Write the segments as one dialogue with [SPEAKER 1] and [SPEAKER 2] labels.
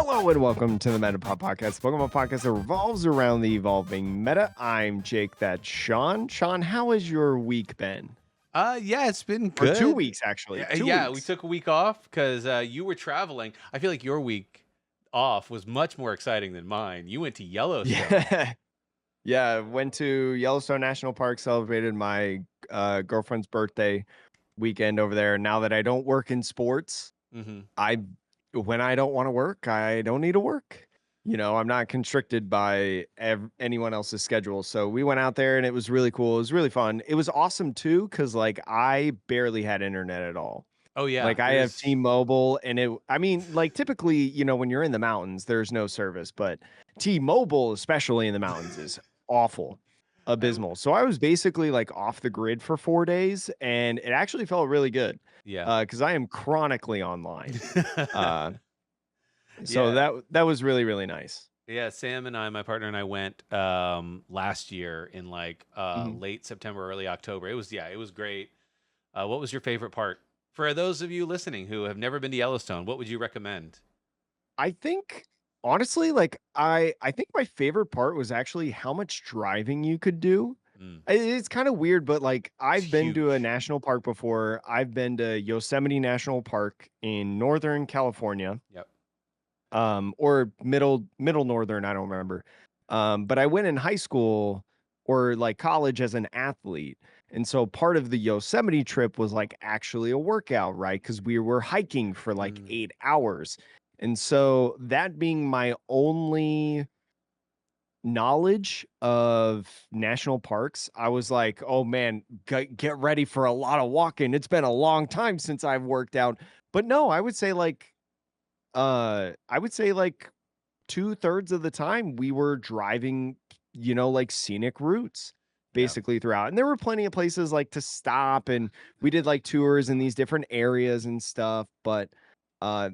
[SPEAKER 1] Hello and welcome to the Metapod Podcast, the Pokemon podcast that revolves around the evolving meta. I'm Jake, that's Sean. Sean, how has your week been?
[SPEAKER 2] Yeah, it's been
[SPEAKER 1] Or 2
[SPEAKER 2] good.
[SPEAKER 1] weeks, actually.
[SPEAKER 2] Yeah,
[SPEAKER 1] 2
[SPEAKER 2] yeah, we
[SPEAKER 1] weeks.
[SPEAKER 2] took a week off because you were traveling. I feel like your week off was much more exciting than mine. You went to Yellowstone.
[SPEAKER 1] Yeah. Yeah, went to Yellowstone National Park, celebrated my girlfriend's birthday weekend over there. Now that I don't work in sports,
[SPEAKER 2] Mm-hmm.
[SPEAKER 1] when I don't want to work, I don't need to work. You know, I'm not constricted by anyone else's schedule. So we went out there and it was really cool. It was really fun. It was awesome too, because like I barely had internet at all.
[SPEAKER 2] Oh yeah,
[SPEAKER 1] Like I have
[SPEAKER 2] there's
[SPEAKER 1] T-Mobile and I mean, like typically, you know, when you're in the mountains, there's no service, but T-Mobile, especially in the mountains, is awful,
[SPEAKER 2] I,
[SPEAKER 1] abysmal. So I was basically like off the grid for 4 days and it actually felt really good.
[SPEAKER 2] yeah.
[SPEAKER 1] Because I am chronically online. Uh, so
[SPEAKER 2] Yeah.
[SPEAKER 1] that was really, really nice.
[SPEAKER 2] Yeah, Sam and I, my partner and I went last year in like
[SPEAKER 1] Mhm.
[SPEAKER 2] late September, early October. It was great. What was your favorite part? For those of you listening who have never been to Yellowstone, what would you recommend?
[SPEAKER 1] I think honestly, like I think my favorite part was actually how much driving you could do.
[SPEAKER 2] Mm,
[SPEAKER 1] It's kind of weird, but like
[SPEAKER 2] it's
[SPEAKER 1] I've been to a
[SPEAKER 2] huge.
[SPEAKER 1] national park before. I've been to Yosemite National Park in Northern California,
[SPEAKER 2] Yep.
[SPEAKER 1] or middle northern, I don't remember. But I went in high school or like college as an athlete. And so part of the Yosemite trip was like actually a workout, right? Because we were hiking for like
[SPEAKER 2] Mm,
[SPEAKER 1] 8 hours. And so that being my only knowledge of national parks, I was like, oh man, get ready for a lot of walking. It's been a long time since I've worked out. But no, I would say like 2/3 of the time we were driving, you know, like scenic routes
[SPEAKER 2] yeah.
[SPEAKER 1] basically throughout. And there were plenty of places like to stop and we did like tours in these different areas and stuff. But uh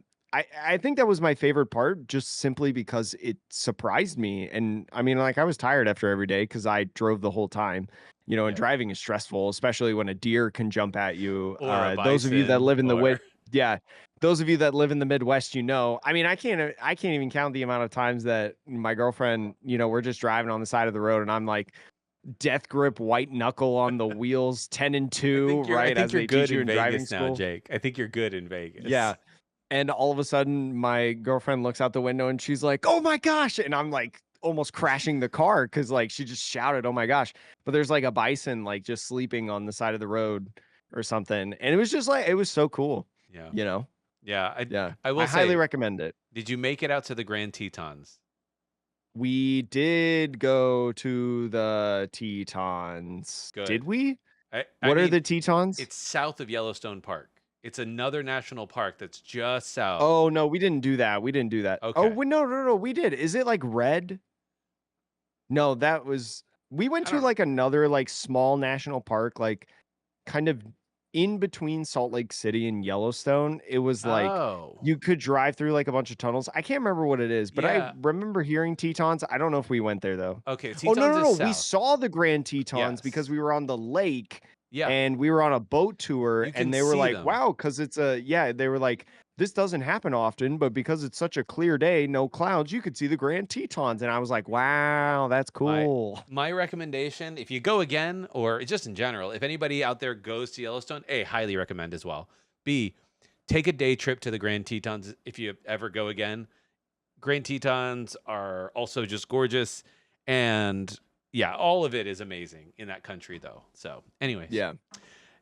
[SPEAKER 1] I think that was my favorite part just simply because it surprised me. And I mean, like I was tired after every day because I drove the whole time. You know, and
[SPEAKER 2] Yep.
[SPEAKER 1] driving is stressful, especially when a deer can jump at you.
[SPEAKER 2] Or a
[SPEAKER 1] Those of you that
[SPEAKER 2] bison
[SPEAKER 1] live in the
[SPEAKER 2] or
[SPEAKER 1] yeah, those of you that live in the Midwest, you know, I mean, I can't even count the amount of times that my girlfriend, you know, we're just driving on the side of the road and I'm like death grip white knuckle on the wheels 10 and
[SPEAKER 2] I
[SPEAKER 1] 2,
[SPEAKER 2] think
[SPEAKER 1] right? As
[SPEAKER 2] you're
[SPEAKER 1] they
[SPEAKER 2] good
[SPEAKER 1] teach you
[SPEAKER 2] in
[SPEAKER 1] in driving
[SPEAKER 2] Vegas now,
[SPEAKER 1] school.
[SPEAKER 2] Jake. I think you're good in Vegas.
[SPEAKER 1] Yeah. And all of a sudden my girlfriend looks out the window and she's like, "Oh my gosh." And I'm like almost crashing the car cuz like she just shouted, "Oh my gosh." But there's like a bison like just sleeping on the side of the road or something. And it was just like it was so cool,
[SPEAKER 2] Yeah.
[SPEAKER 1] you know.
[SPEAKER 2] Yeah,
[SPEAKER 1] Yeah.
[SPEAKER 2] I
[SPEAKER 1] I
[SPEAKER 2] will
[SPEAKER 1] highly
[SPEAKER 2] say,
[SPEAKER 1] recommend it.
[SPEAKER 2] did you make it out to the Grand Tetons?
[SPEAKER 1] We did go to the Tetons. Did
[SPEAKER 2] Good.
[SPEAKER 1] we?
[SPEAKER 2] I
[SPEAKER 1] What are
[SPEAKER 2] mean,
[SPEAKER 1] the Tetons?
[SPEAKER 2] it's south of Yellowstone Park. It's another national park that's just south.
[SPEAKER 1] Oh, no, we didn't do that. We didn't do that. Oh,
[SPEAKER 2] Okay.
[SPEAKER 1] no, no, no, we did. Is it like red? No, that was we went
[SPEAKER 2] I
[SPEAKER 1] to
[SPEAKER 2] don't
[SPEAKER 1] like another like small national park, like kind of in between Salt Lake City and Yellowstone. It was like
[SPEAKER 2] Oh.
[SPEAKER 1] you could drive through like a bunch of tunnels. I can't remember what it is, but I
[SPEAKER 2] Yeah.
[SPEAKER 1] remember hearing Tetons. I don't know if we went there though.
[SPEAKER 2] Okay,
[SPEAKER 1] Oh, no,
[SPEAKER 2] Tetons
[SPEAKER 1] no,
[SPEAKER 2] is
[SPEAKER 1] no. We
[SPEAKER 2] south.
[SPEAKER 1] saw the Grand Tetons because
[SPEAKER 2] Yes.
[SPEAKER 1] we were on the lake
[SPEAKER 2] Yeah.
[SPEAKER 1] and we were on a boat tour
[SPEAKER 2] You can
[SPEAKER 1] and they were
[SPEAKER 2] see
[SPEAKER 1] like,
[SPEAKER 2] them.
[SPEAKER 1] wow, because they were like, this doesn't happen often, but because it's such a clear day, no clouds, you could see the Grand Tetons. And I was like, wow, that's
[SPEAKER 2] My
[SPEAKER 1] cool.
[SPEAKER 2] my recommendation, if you go again, or just in general, if anybody out there goes to Yellowstone, A, highly recommend as well. B, take a day trip to the Grand Tetons if you ever go again. Grand Tetons are also just gorgeous. And yeah, all of it is amazing in that country though. So, anyways.
[SPEAKER 1] Yeah.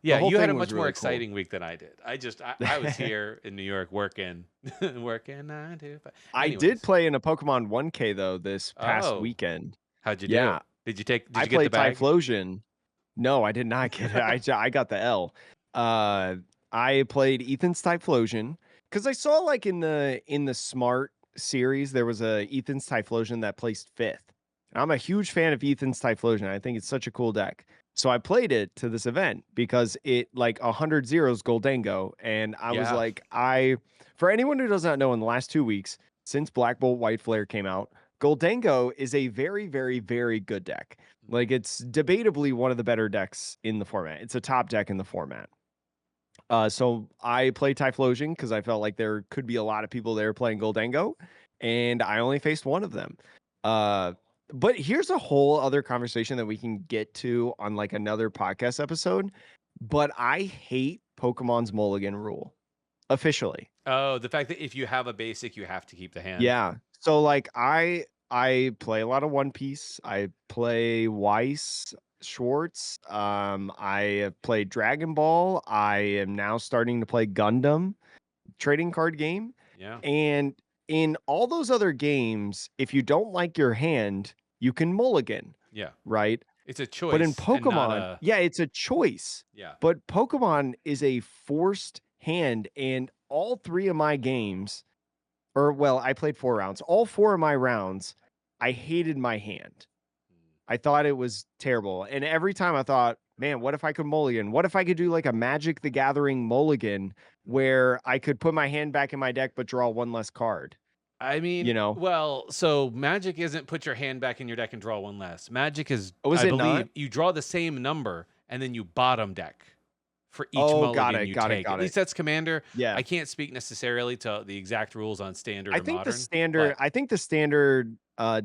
[SPEAKER 1] The
[SPEAKER 2] Yeah,
[SPEAKER 1] whole
[SPEAKER 2] you had
[SPEAKER 1] thing
[SPEAKER 2] a
[SPEAKER 1] was
[SPEAKER 2] much more
[SPEAKER 1] really cool.
[SPEAKER 2] exciting week than I did. I was here in New York working working 9 to 5.
[SPEAKER 1] I did
[SPEAKER 2] Anyways.
[SPEAKER 1] play in a Pokemon 1K though this past
[SPEAKER 2] Oh,
[SPEAKER 1] weekend.
[SPEAKER 2] how'd you do?
[SPEAKER 1] Yeah,
[SPEAKER 2] Did
[SPEAKER 1] I
[SPEAKER 2] you get the
[SPEAKER 1] played
[SPEAKER 2] bag?
[SPEAKER 1] Typhlosion. No, I did not get it. I got the L. Uh, I played Ethan's Typhlosion because I saw like in the Smart series there was a Ethan's Typhlosion that placed fifth. And I'm a huge fan of Ethan's Typhlosion. I think it's such a cool deck. So I played it to this event because it like 100 zeros Goldango, and I was
[SPEAKER 2] Yeah.
[SPEAKER 1] like, for anyone who does not know, in the last 2 weeks since Black Bolt White Flare came out, Goldango is a very, very, very good deck. Like it's debatably one of the better decks in the format. It's a top deck in the format. So I play Typhlosion because I felt like there could be a lot of people there playing Goldango. and I only faced one of them. Uh, but here's a whole other conversation that we can get to on like another podcast episode. But I hate Pokemon's Mulligan rule officially.
[SPEAKER 2] Oh, the fact that if you have a basic, you have to keep the hand.
[SPEAKER 1] Yeah. So like I play a lot of One Piece. I play Weiss Schwartz. I have played Dragon Ball. I am now starting to play Gundam trading card game.
[SPEAKER 2] Yeah.
[SPEAKER 1] And in all those other games, if you don't like your hand, you can mulligan,
[SPEAKER 2] Yeah.
[SPEAKER 1] right?
[SPEAKER 2] It's a
[SPEAKER 1] But in
[SPEAKER 2] choice and not
[SPEAKER 1] Pokemon,
[SPEAKER 2] a
[SPEAKER 1] yeah, it's a choice.
[SPEAKER 2] yeah.
[SPEAKER 1] But Pokemon is a forced hand, and all three of my games, or well, I played 4 rounds. All 4 of my rounds, I hated my hand. I thought it was terrible. And every time I thought, man, what if I could mulligan? What if I could do like a Magic the Gathering mulligan where I could put my hand back in my deck but draw one less card?
[SPEAKER 2] I mean,
[SPEAKER 1] You know?
[SPEAKER 2] well, so Magic isn't put your hand back in your deck and draw one less. Magic is,
[SPEAKER 1] Oh, is
[SPEAKER 2] I
[SPEAKER 1] it not?
[SPEAKER 2] believe, you draw the same number and then you bottom deck for each
[SPEAKER 1] Oh, got
[SPEAKER 2] mulligan
[SPEAKER 1] it,
[SPEAKER 2] you
[SPEAKER 1] got it,
[SPEAKER 2] take.
[SPEAKER 1] got
[SPEAKER 2] At
[SPEAKER 1] it.
[SPEAKER 2] least that's Commander.
[SPEAKER 1] Yeah.
[SPEAKER 2] I can't speak necessarily to the exact rules on Standard or Modern.
[SPEAKER 1] I think the standard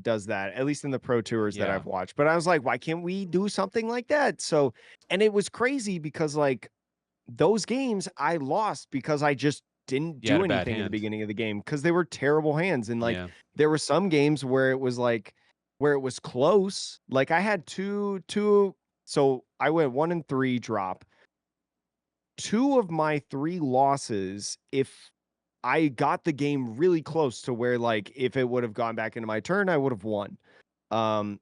[SPEAKER 1] does that, at least in the pro tours that
[SPEAKER 2] Yeah.
[SPEAKER 1] I've watched. But I was like, why can't we do something like that? So, and it was crazy because like those games I lost because I just didn't
[SPEAKER 2] You had
[SPEAKER 1] do
[SPEAKER 2] a bad
[SPEAKER 1] anything in the
[SPEAKER 2] hand.
[SPEAKER 1] beginning of the game because they were terrible hands. And like
[SPEAKER 2] Yeah.
[SPEAKER 1] there were some games where it was like where it was close. Like I had two, so I went 1 and 3 drop. 2 of my 3 losses, if I got the game really close to where like if it would have gone back into my turn, I would have won.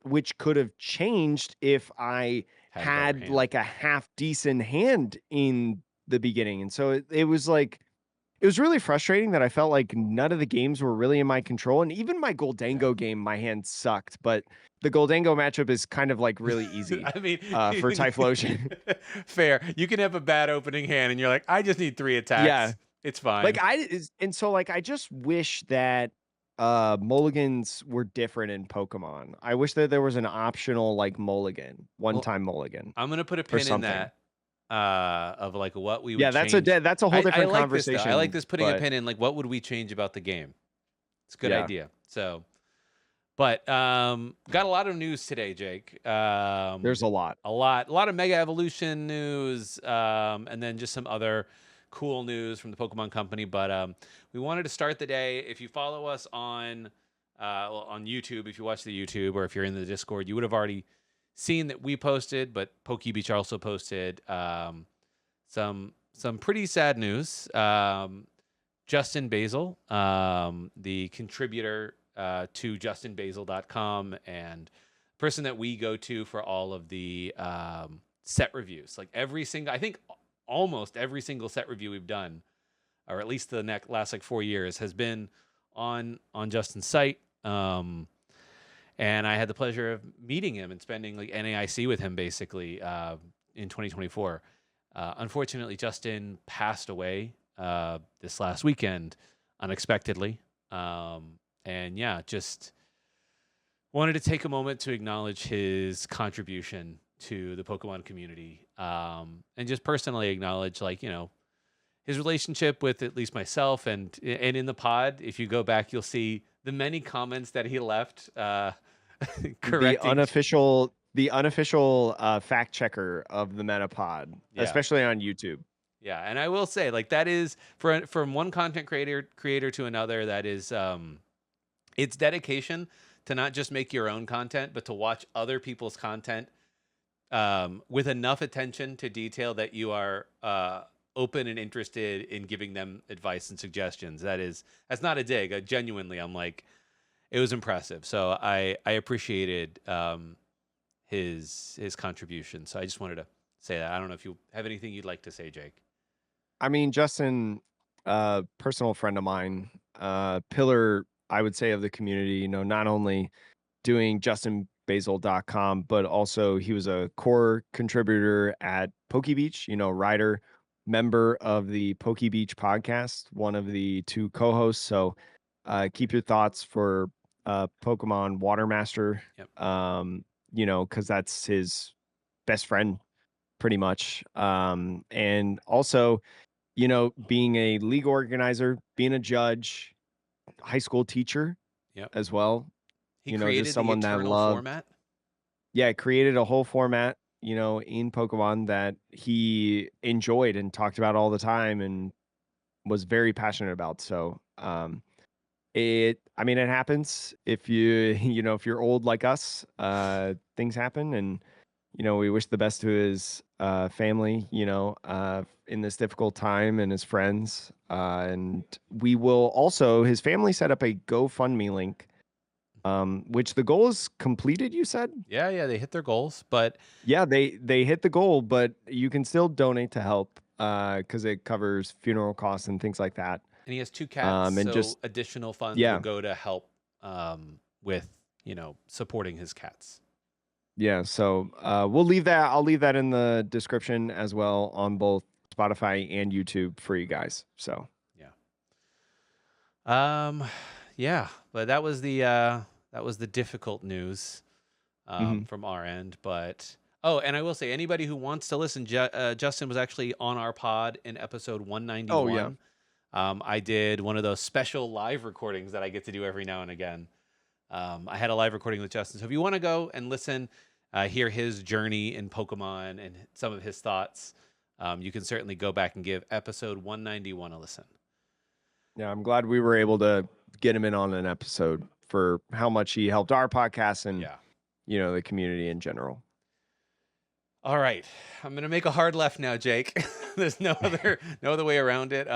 [SPEAKER 1] Which could have changed if I
[SPEAKER 2] Had a better
[SPEAKER 1] had
[SPEAKER 2] hand.
[SPEAKER 1] like a half decent hand in the beginning. And so it was like it was really frustrating that I felt like none of the games were really in my control. And even my Goldango game, my hand sucked. But the Goldango matchup is kind of like really easy
[SPEAKER 2] I mean,
[SPEAKER 1] for Typhlosion.
[SPEAKER 2] fair. You can have a bad opening hand and you're like, I just need 3
[SPEAKER 1] Yeah.
[SPEAKER 2] attacks. It's fine.
[SPEAKER 1] Like and so like I just wish that mulligans were different in Pokemon. I wish that there was an optional like mulligan, one-time mulligan
[SPEAKER 2] I'm gonna put a
[SPEAKER 1] or
[SPEAKER 2] pin in
[SPEAKER 1] something.
[SPEAKER 2] that of like what we would
[SPEAKER 1] Yeah,
[SPEAKER 2] change.
[SPEAKER 1] that's a whole
[SPEAKER 2] I
[SPEAKER 1] different
[SPEAKER 2] like this though.
[SPEAKER 1] conversation.
[SPEAKER 2] I like this putting a
[SPEAKER 1] But
[SPEAKER 2] pin in like what would we change about the game. It's a good
[SPEAKER 1] yeah,
[SPEAKER 2] idea. So, but got a lot of news today, Jake.
[SPEAKER 1] there's a lot.
[SPEAKER 2] a lot of Mega Evolution news, and then just some other cool news from the Pokemon Company. But we wanted to start the day. If you follow us on on YouTube, if you watch the YouTube, or if you're in the Discord, you would have already seen that we posted. But PokeBeach also posted some pretty sad news. Justin Basil, the contributor to justinbasil.com and person that we go to for all of the set reviews. Like I think almost every single set review we've done, or at least the last like 4 years, has been on Justin's site. And I had the pleasure of meeting him and spending like NAIC with him basically in 2024. Unfortunately, Justin passed away this last weekend unexpectedly. And yeah, just wanted to take a moment to acknowledge his contribution to the Pokemon community, and just personally acknowledge, like, his relationship with at least myself and in the pod. If you go back, you'll see the many comments that he left, correcting.
[SPEAKER 1] The unofficial fact checker of the Metapod,
[SPEAKER 2] Yeah.
[SPEAKER 1] especially on YouTube.
[SPEAKER 2] Yeah, and I will say, like, that is from one content creator to another. That is, it's dedication to not just make your own content, but to watch other people's content with enough attention to detail that you are open and interested in giving them advice and suggestions. That's not a dig. Genuinely, I'm like, it was impressive. So I appreciated his contribution. So I just wanted to say that. I don't know if you have anything you'd like to say, Jake.
[SPEAKER 1] I mean, Justin, personal friend of mine, pillar, I would say, of the community, not only doing justinbasil.com, but also he was a core contributor at PokeBeach, writer, member of the PokeBeach podcast, one of the 2 co-hosts. So keep your thoughts for Pokemon Watermaster,
[SPEAKER 2] Yep.
[SPEAKER 1] because that's his best friend pretty much. And also, being a league organizer, being a judge, high school teacher,
[SPEAKER 2] Yep.
[SPEAKER 1] as well.
[SPEAKER 2] He
[SPEAKER 1] Just
[SPEAKER 2] created the
[SPEAKER 1] someone that
[SPEAKER 2] eternal
[SPEAKER 1] loved,
[SPEAKER 2] format.
[SPEAKER 1] yeah, created a whole format, in Pokemon that he enjoyed and talked about all the time and was very passionate about. So, I mean, it happens if you, if you're old like us, things happen. And, we wish the best to his family, in this difficult time and his friends. And we will also, his family set up a GoFundMe link, which the goal is completed, you said?
[SPEAKER 2] Yeah, they hit their goals, but
[SPEAKER 1] Yeah, they hit the goal, but you can still donate to help because it covers funeral costs and things like that.
[SPEAKER 2] and he has 2 cats,
[SPEAKER 1] And
[SPEAKER 2] so
[SPEAKER 1] just
[SPEAKER 2] additional funds will
[SPEAKER 1] yeah,
[SPEAKER 2] go to help with, supporting his cats.
[SPEAKER 1] yeah. So we'll leave that. I'll leave that in the description as well on both Spotify and YouTube for you guys. So
[SPEAKER 2] Yeah. Um, yeah, but that was the difficult news
[SPEAKER 1] mhm.
[SPEAKER 2] from our end. But oh, and I will say, anybody who wants to listen, Justin was actually on our pod in episode
[SPEAKER 1] Oh yeah,
[SPEAKER 2] 191. I did one of those special live recordings that I get to do every now and again. I had a live recording with Justin. So if you want to go and listen, hear his journey in Pokemon and some of his thoughts, you can certainly go back and give episode 191 a listen.
[SPEAKER 1] yeah. I'm glad we were able to get him in on an episode for how much he helped our podcast and
[SPEAKER 2] Yeah.
[SPEAKER 1] the community in general.
[SPEAKER 2] All right. I'm gonna make a hard left now, Jake. There's no other way around it.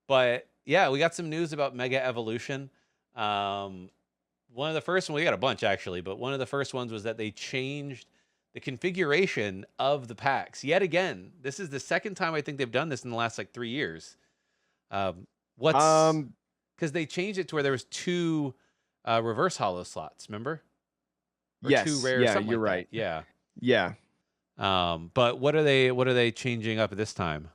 [SPEAKER 2] But yeah, we got some news about Mega Evolution. One of the first we got a bunch actually, but one of the first ones was that they changed the configuration of the packs yet again. This is the second time I think they've done this in the last like 3 years. What's
[SPEAKER 1] Um,
[SPEAKER 2] because they changed it to where there was 2 reverse hollow slots, remember? Or 2
[SPEAKER 1] yes,
[SPEAKER 2] rare,
[SPEAKER 1] yeah,
[SPEAKER 2] something
[SPEAKER 1] you're
[SPEAKER 2] like that.
[SPEAKER 1] right.
[SPEAKER 2] Yeah.
[SPEAKER 1] Yeah.
[SPEAKER 2] But what are they changing up this time?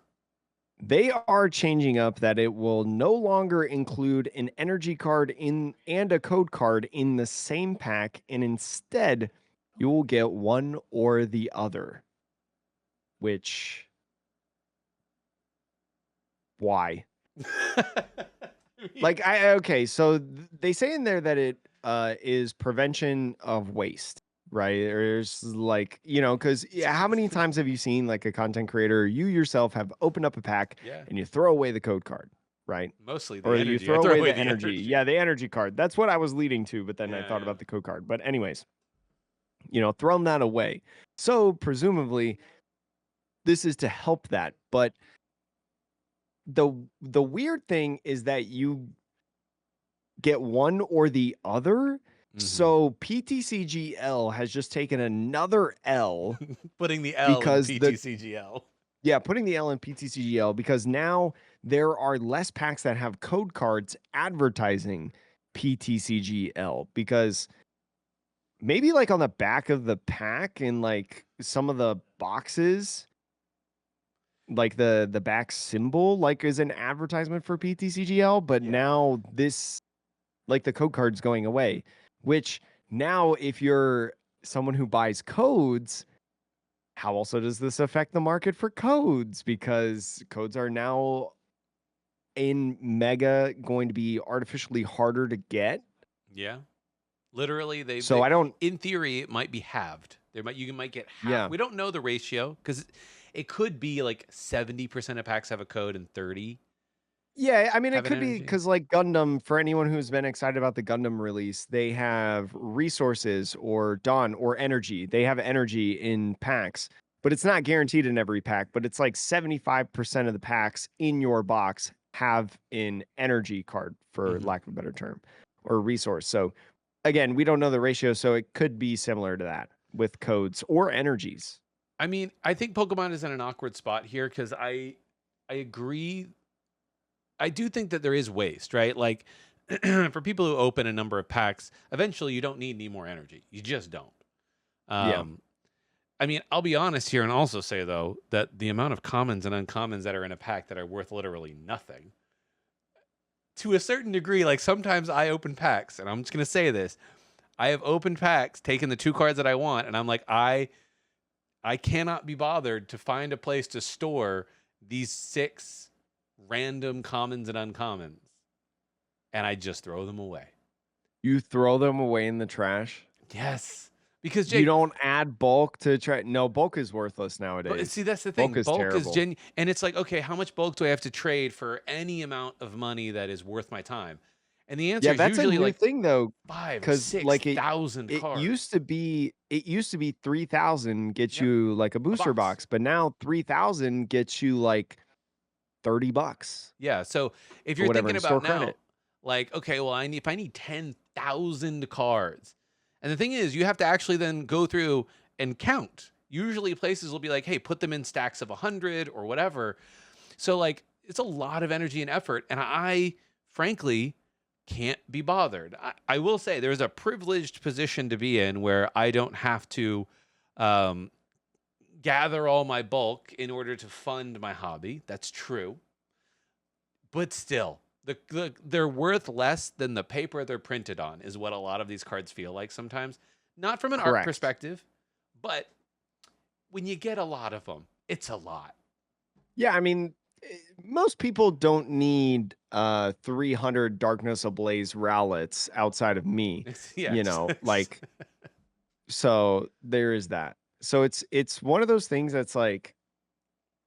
[SPEAKER 1] They are changing up that it will no longer include an energy card in and a code card in the same pack, and instead you will get one or the other. Which why? Like I okay, so they say in there that it is prevention of waste, right? There's like, because how many times have you seen like a content creator, you yourself have opened up a pack
[SPEAKER 2] Yeah.
[SPEAKER 1] and you throw away the code card, right?
[SPEAKER 2] Mostly the
[SPEAKER 1] Or you
[SPEAKER 2] energy. I
[SPEAKER 1] throw
[SPEAKER 2] throw
[SPEAKER 1] away
[SPEAKER 2] away
[SPEAKER 1] the
[SPEAKER 2] the
[SPEAKER 1] energy.
[SPEAKER 2] energy.
[SPEAKER 1] Yeah, the energy card. That's what I was leading to, but then I
[SPEAKER 2] Yeah,
[SPEAKER 1] thought
[SPEAKER 2] yeah.
[SPEAKER 1] about the code card. But anyways, thrown that away. So presumably this is to help that. But the weird thing is that you get one or the other.
[SPEAKER 2] Mm-hmm.
[SPEAKER 1] So PTCGL has just taken another L
[SPEAKER 2] Putting the L in
[SPEAKER 1] because
[SPEAKER 2] PTCGL.
[SPEAKER 1] putting the L in PTCGL because now there are less packs that have code cards advertising PTCGL because maybe like on the back of the pack and like some of the boxes, like the back symbol like is an advertisement for PTCGL, but
[SPEAKER 2] Yeah.
[SPEAKER 1] now this like the code card's going away, which now if you're someone who buys codes, how also does this affect the market for codes? Because codes are now in Mega going to be artificially harder to get.
[SPEAKER 2] Yeah. Literally,
[SPEAKER 1] So
[SPEAKER 2] they
[SPEAKER 1] I don't,
[SPEAKER 2] in theory it might be halved. You might get half.
[SPEAKER 1] yeah.
[SPEAKER 2] We don't know the ratio because it could be like 70% of packs have a code and 30
[SPEAKER 1] Yeah, I mean, it
[SPEAKER 2] have an
[SPEAKER 1] could be
[SPEAKER 2] energy.
[SPEAKER 1] because, like, Gundam, for anyone who's been excited about the Gundam release, they have resources or Dawn or energy. They have energy in packs, but it's not guaranteed in every pack. But it's like 75% of the packs in your box have an energy card, for
[SPEAKER 2] Mm-hmm.
[SPEAKER 1] lack of a better term, or resource. So, again, we don't know the ratio. So it could be similar to that with codes or energies.
[SPEAKER 2] I mean, I think Pokemon is in an awkward spot here because I agree. I do think that there is waste, right? Like for people who open a number of packs, eventually you don't need any more energy. You just don't.
[SPEAKER 1] Yeah.
[SPEAKER 2] Um, I mean, I'll be honest here and also say though that the amount of commons and uncommons that are in a pack that are worth literally nothing, to a certain degree, like sometimes I open packs, and I'm just gonna say this: I have opened packs, taken the 2 cards that I want, and I'm like, I cannot be bothered to find a place to store these 6 random commons and uncommons, and I just throw them away.
[SPEAKER 1] You throw them away in the trash?
[SPEAKER 2] Yes, because
[SPEAKER 1] You
[SPEAKER 2] Jake,
[SPEAKER 1] don't add bulk to try no, bulk is worthless
[SPEAKER 2] but see,
[SPEAKER 1] nowadays.
[SPEAKER 2] that's the
[SPEAKER 1] Bulk
[SPEAKER 2] thing.
[SPEAKER 1] is
[SPEAKER 2] Bulk is
[SPEAKER 1] terrible.
[SPEAKER 2] genuine, and it's like, okay, how much bulk do I have to trade for any amount of money that is worth my time? And the answer
[SPEAKER 1] Yeah,
[SPEAKER 2] is
[SPEAKER 1] that's a
[SPEAKER 2] usually
[SPEAKER 1] new
[SPEAKER 2] like
[SPEAKER 1] thing though,
[SPEAKER 2] five or
[SPEAKER 1] because
[SPEAKER 2] six
[SPEAKER 1] like
[SPEAKER 2] thousand
[SPEAKER 1] it
[SPEAKER 2] cards.
[SPEAKER 1] used to be 3,000 gets
[SPEAKER 2] Yep,
[SPEAKER 1] you like a
[SPEAKER 2] a
[SPEAKER 1] booster
[SPEAKER 2] box.
[SPEAKER 1] box, but now 3,000 gets you like $30
[SPEAKER 2] Yeah. So if
[SPEAKER 1] or
[SPEAKER 2] you're
[SPEAKER 1] whatever
[SPEAKER 2] thinking
[SPEAKER 1] in store
[SPEAKER 2] about now,
[SPEAKER 1] credit.
[SPEAKER 2] like, okay, well, if I need 10,000 cards, and the thing is, you have to actually then go through and count. Usually, places will be like, hey, put them in stacks of 100 or whatever. So, like, it's a lot of energy and effort. And I, frankly, can't be bothered. I will say there's a privileged position to be in where I don't have to um, gather all my bulk in order to fund my hobby. That's true. But still, they're worth less than the paper they're printed on, is what a lot of these cards feel like sometimes. Not from an art
[SPEAKER 1] Correct.
[SPEAKER 2] perspective, but when you get a lot of them, it's a lot.
[SPEAKER 1] Yeah, I mean, most people don't need 300 Darkness Ablaze Rowlets outside of me,
[SPEAKER 2] Yeah,
[SPEAKER 1] you know, like so there is that. So it's one of those things that's like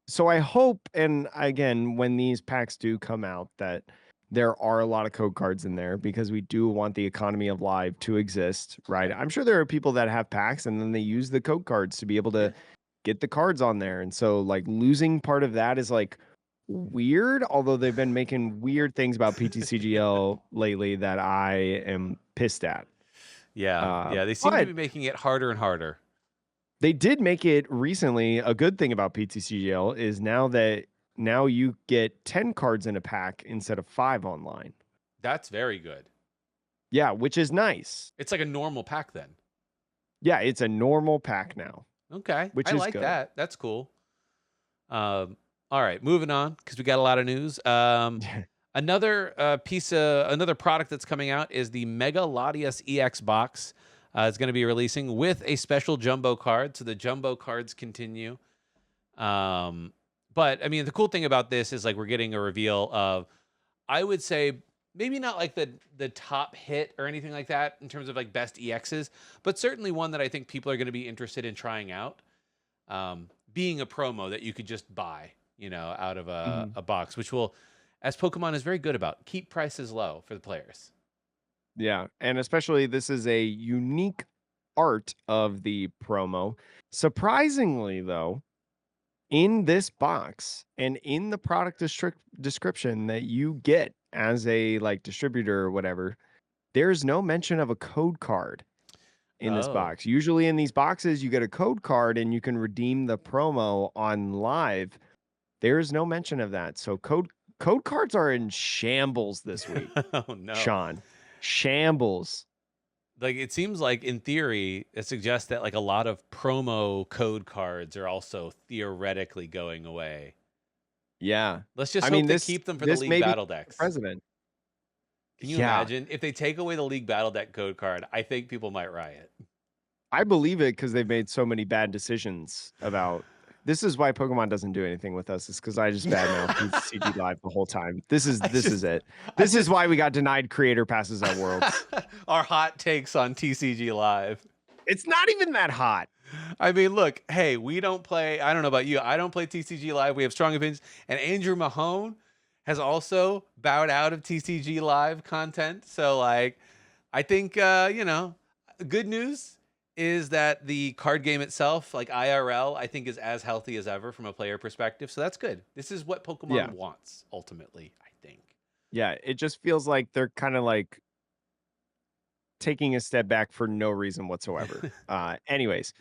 [SPEAKER 1] so I hope and again when these packs do come out that there are a lot of code cards in there because we do want the economy of live to exist, right?
[SPEAKER 2] yeah,
[SPEAKER 1] I'm sure there are people that have packs and then they use the code cards to be able to
[SPEAKER 2] yeah.
[SPEAKER 1] get the cards on there. And so like losing part of that is like weird, although they've been making weird things about PTCGL lately that I am pissed at.
[SPEAKER 2] Yeah, yeah. They seem to
[SPEAKER 1] But
[SPEAKER 2] be making it harder and harder.
[SPEAKER 1] they did make it recently. A good thing about PTCGL is now you get 10 cards in a pack instead of 5 online.
[SPEAKER 2] That's very good.
[SPEAKER 1] Yeah, which is nice.
[SPEAKER 2] It's like a normal pack then.
[SPEAKER 1] Yeah, it's a normal pack now,
[SPEAKER 2] Okay,
[SPEAKER 1] which
[SPEAKER 2] I
[SPEAKER 1] is
[SPEAKER 2] like
[SPEAKER 1] good.
[SPEAKER 2] that. That's cool. All right, moving on because we got a lot of news. Another another product that's coming out is the Mega Ladius EX box. It's going to be releasing with a special jumbo card, so the jumbo cards continue. Um, but I mean, the cool thing about this is like we're getting a reveal of, I would say maybe not like the top hit or anything like that in terms of like best EXs, but certainly one that I think people are going to be interested in trying out. Being a promo that you could just buy, out of
[SPEAKER 1] Mhm.
[SPEAKER 2] a box, which will, as Pokemon is very good about, keep prices low for the players.
[SPEAKER 1] Yeah, and especially this is a unique art of the promo. Surprisingly though, in this box and in the product description that you get as a like distributor or whatever, there's no mention of a code card in this
[SPEAKER 2] Oh,
[SPEAKER 1] box. Usually in these boxes, you get a code card and you can redeem the promo on live. There's no mention of that. So code cards are in shambles this week,
[SPEAKER 2] oh no.
[SPEAKER 1] Sean. Shambles.
[SPEAKER 2] Like it seems like in theory, it suggests that like a lot of promo code cards are also theoretically going away.
[SPEAKER 1] Yeah.
[SPEAKER 2] Let's just
[SPEAKER 1] I
[SPEAKER 2] hope
[SPEAKER 1] mean,
[SPEAKER 2] they
[SPEAKER 1] this
[SPEAKER 2] keep them for the
[SPEAKER 1] this
[SPEAKER 2] League
[SPEAKER 1] may be
[SPEAKER 2] Battle
[SPEAKER 1] the
[SPEAKER 2] decks.
[SPEAKER 1] president.
[SPEAKER 2] Can you
[SPEAKER 1] Yeah.
[SPEAKER 2] imagine if they take away the League Battle deck code card? I think people might riot.
[SPEAKER 1] I believe it because they've made so many bad decisions about this is why Pokemon doesn't do anything with us. It's because I just badmouth PCG Live the whole time.
[SPEAKER 2] I
[SPEAKER 1] This is
[SPEAKER 2] just,
[SPEAKER 1] it.
[SPEAKER 2] I
[SPEAKER 1] This is
[SPEAKER 2] just,
[SPEAKER 1] why we got denied creator passes at Worlds.
[SPEAKER 2] our hot takes on TCG Live.
[SPEAKER 1] It's not even that hot.
[SPEAKER 2] I mean, look, hey, we don't play. I don't know about you. I don't play TCG Live. We have strong opinions. And Andrew Mahone has also bowed out of TCG Live content. So, like, I think, good news is that the card game itself, like IRL, I think is as healthy as ever from a player perspective. So that's good. This is what Pokemon
[SPEAKER 1] Yeah.
[SPEAKER 2] wants, ultimately, I think.
[SPEAKER 1] Yeah. It just feels like they're kind of like taking a step back for no reason whatsoever. Anyways,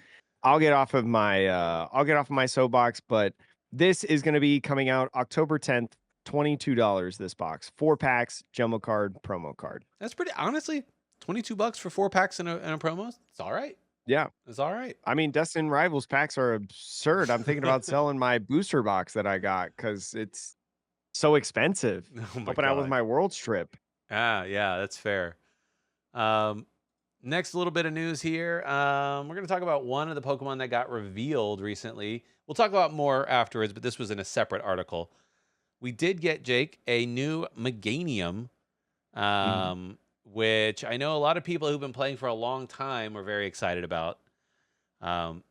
[SPEAKER 1] I'll get off of my soapbox, but this is going to be coming out October 10th, $22 this box. 4 packs, jumbo card, promo card.
[SPEAKER 2] That's pretty, honestly, $22 for 4 packs in a promo. It's all right.
[SPEAKER 1] Yeah.
[SPEAKER 2] It's all right.
[SPEAKER 1] I mean, Destin Rivals packs are absurd. I'm thinking about selling my booster box that I got cuz it's so expensive.
[SPEAKER 2] Oh my
[SPEAKER 1] Helping out with
[SPEAKER 2] God.
[SPEAKER 1] my world's trip.
[SPEAKER 2] Ah, yeah, that's fair. Um, Next little bit of news here. We're going to talk about one of the Pokemon that got revealed recently. We'll talk about more afterwards, but this was in a separate article. We did get, Jake, a new Meganium,
[SPEAKER 1] Mhm.
[SPEAKER 2] um, which I know a lot of people who've been playing for a long time are very excited about. Um,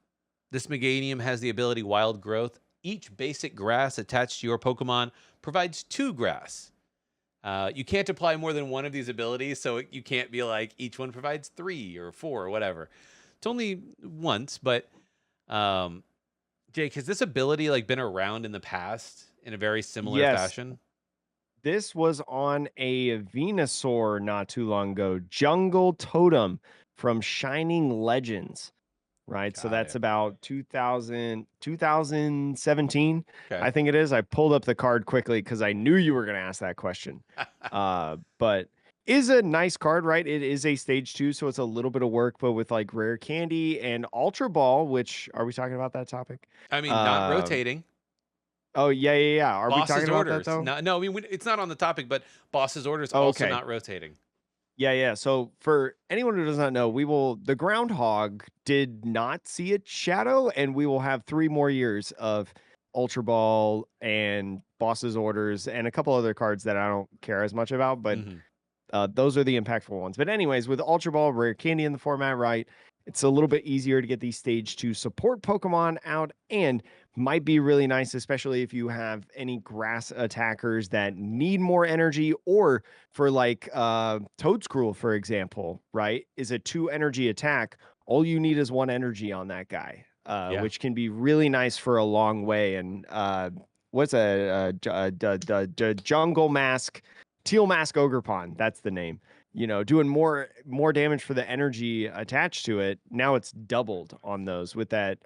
[SPEAKER 2] this Meganium has the ability Wild Growth. Each basic grass attached to your Pokemon provides 2 grass. You can't apply more than one of these abilities, so you can't be like each one provides 3 or 4 or whatever. It's only once, but um, Jake, has this ability like been around in the past in a very similar
[SPEAKER 1] Yes,
[SPEAKER 2] fashion?
[SPEAKER 1] this was on a Venusaur not too long ago. Jungle Totem from Shining Legends. Right? So
[SPEAKER 2] Got
[SPEAKER 1] that's
[SPEAKER 2] it.
[SPEAKER 1] about 2017,
[SPEAKER 2] Okay.
[SPEAKER 1] I think it is. I pulled up the card quickly because I knew you were going to ask that question. But is a nice card, right? It is a stage 2, so it's a little bit of work, but with like rare candy and Ultra Ball, which are we talking about that topic?
[SPEAKER 2] I mean, not
[SPEAKER 1] Um,
[SPEAKER 2] rotating.
[SPEAKER 1] oh yeah. Are we
[SPEAKER 2] Boss's
[SPEAKER 1] talking about that
[SPEAKER 2] orders.
[SPEAKER 1] though?
[SPEAKER 2] No, no. I mean, it's not on the topic, but boss's orders
[SPEAKER 1] Oh,
[SPEAKER 2] also
[SPEAKER 1] okay.
[SPEAKER 2] not rotating.
[SPEAKER 1] Yeah. So for anyone who does not know, the groundhog did not see its shadow, and we will have 3 more years of Ultra Ball and Boss's Orders and a couple other cards that I don't care as much about, but
[SPEAKER 2] Hmm.
[SPEAKER 1] those are the impactful ones. But anyways, with Ultra Ball, rare candy in the format, right? It's a little bit easier to get these stage 2 support Pokemon out, and might be really nice, especially if you have any grass attackers that need more energy, or for like Toadscruel, for example, right? Is a 2 energy attack. All you need is 1 energy on that guy,
[SPEAKER 2] Yeah.
[SPEAKER 1] which can be really nice for a long way. And what's jungle mask? Teal Mask Ogrepon, that's the name. You know, doing more damage for the energy attached to it. Now it's doubled on those with that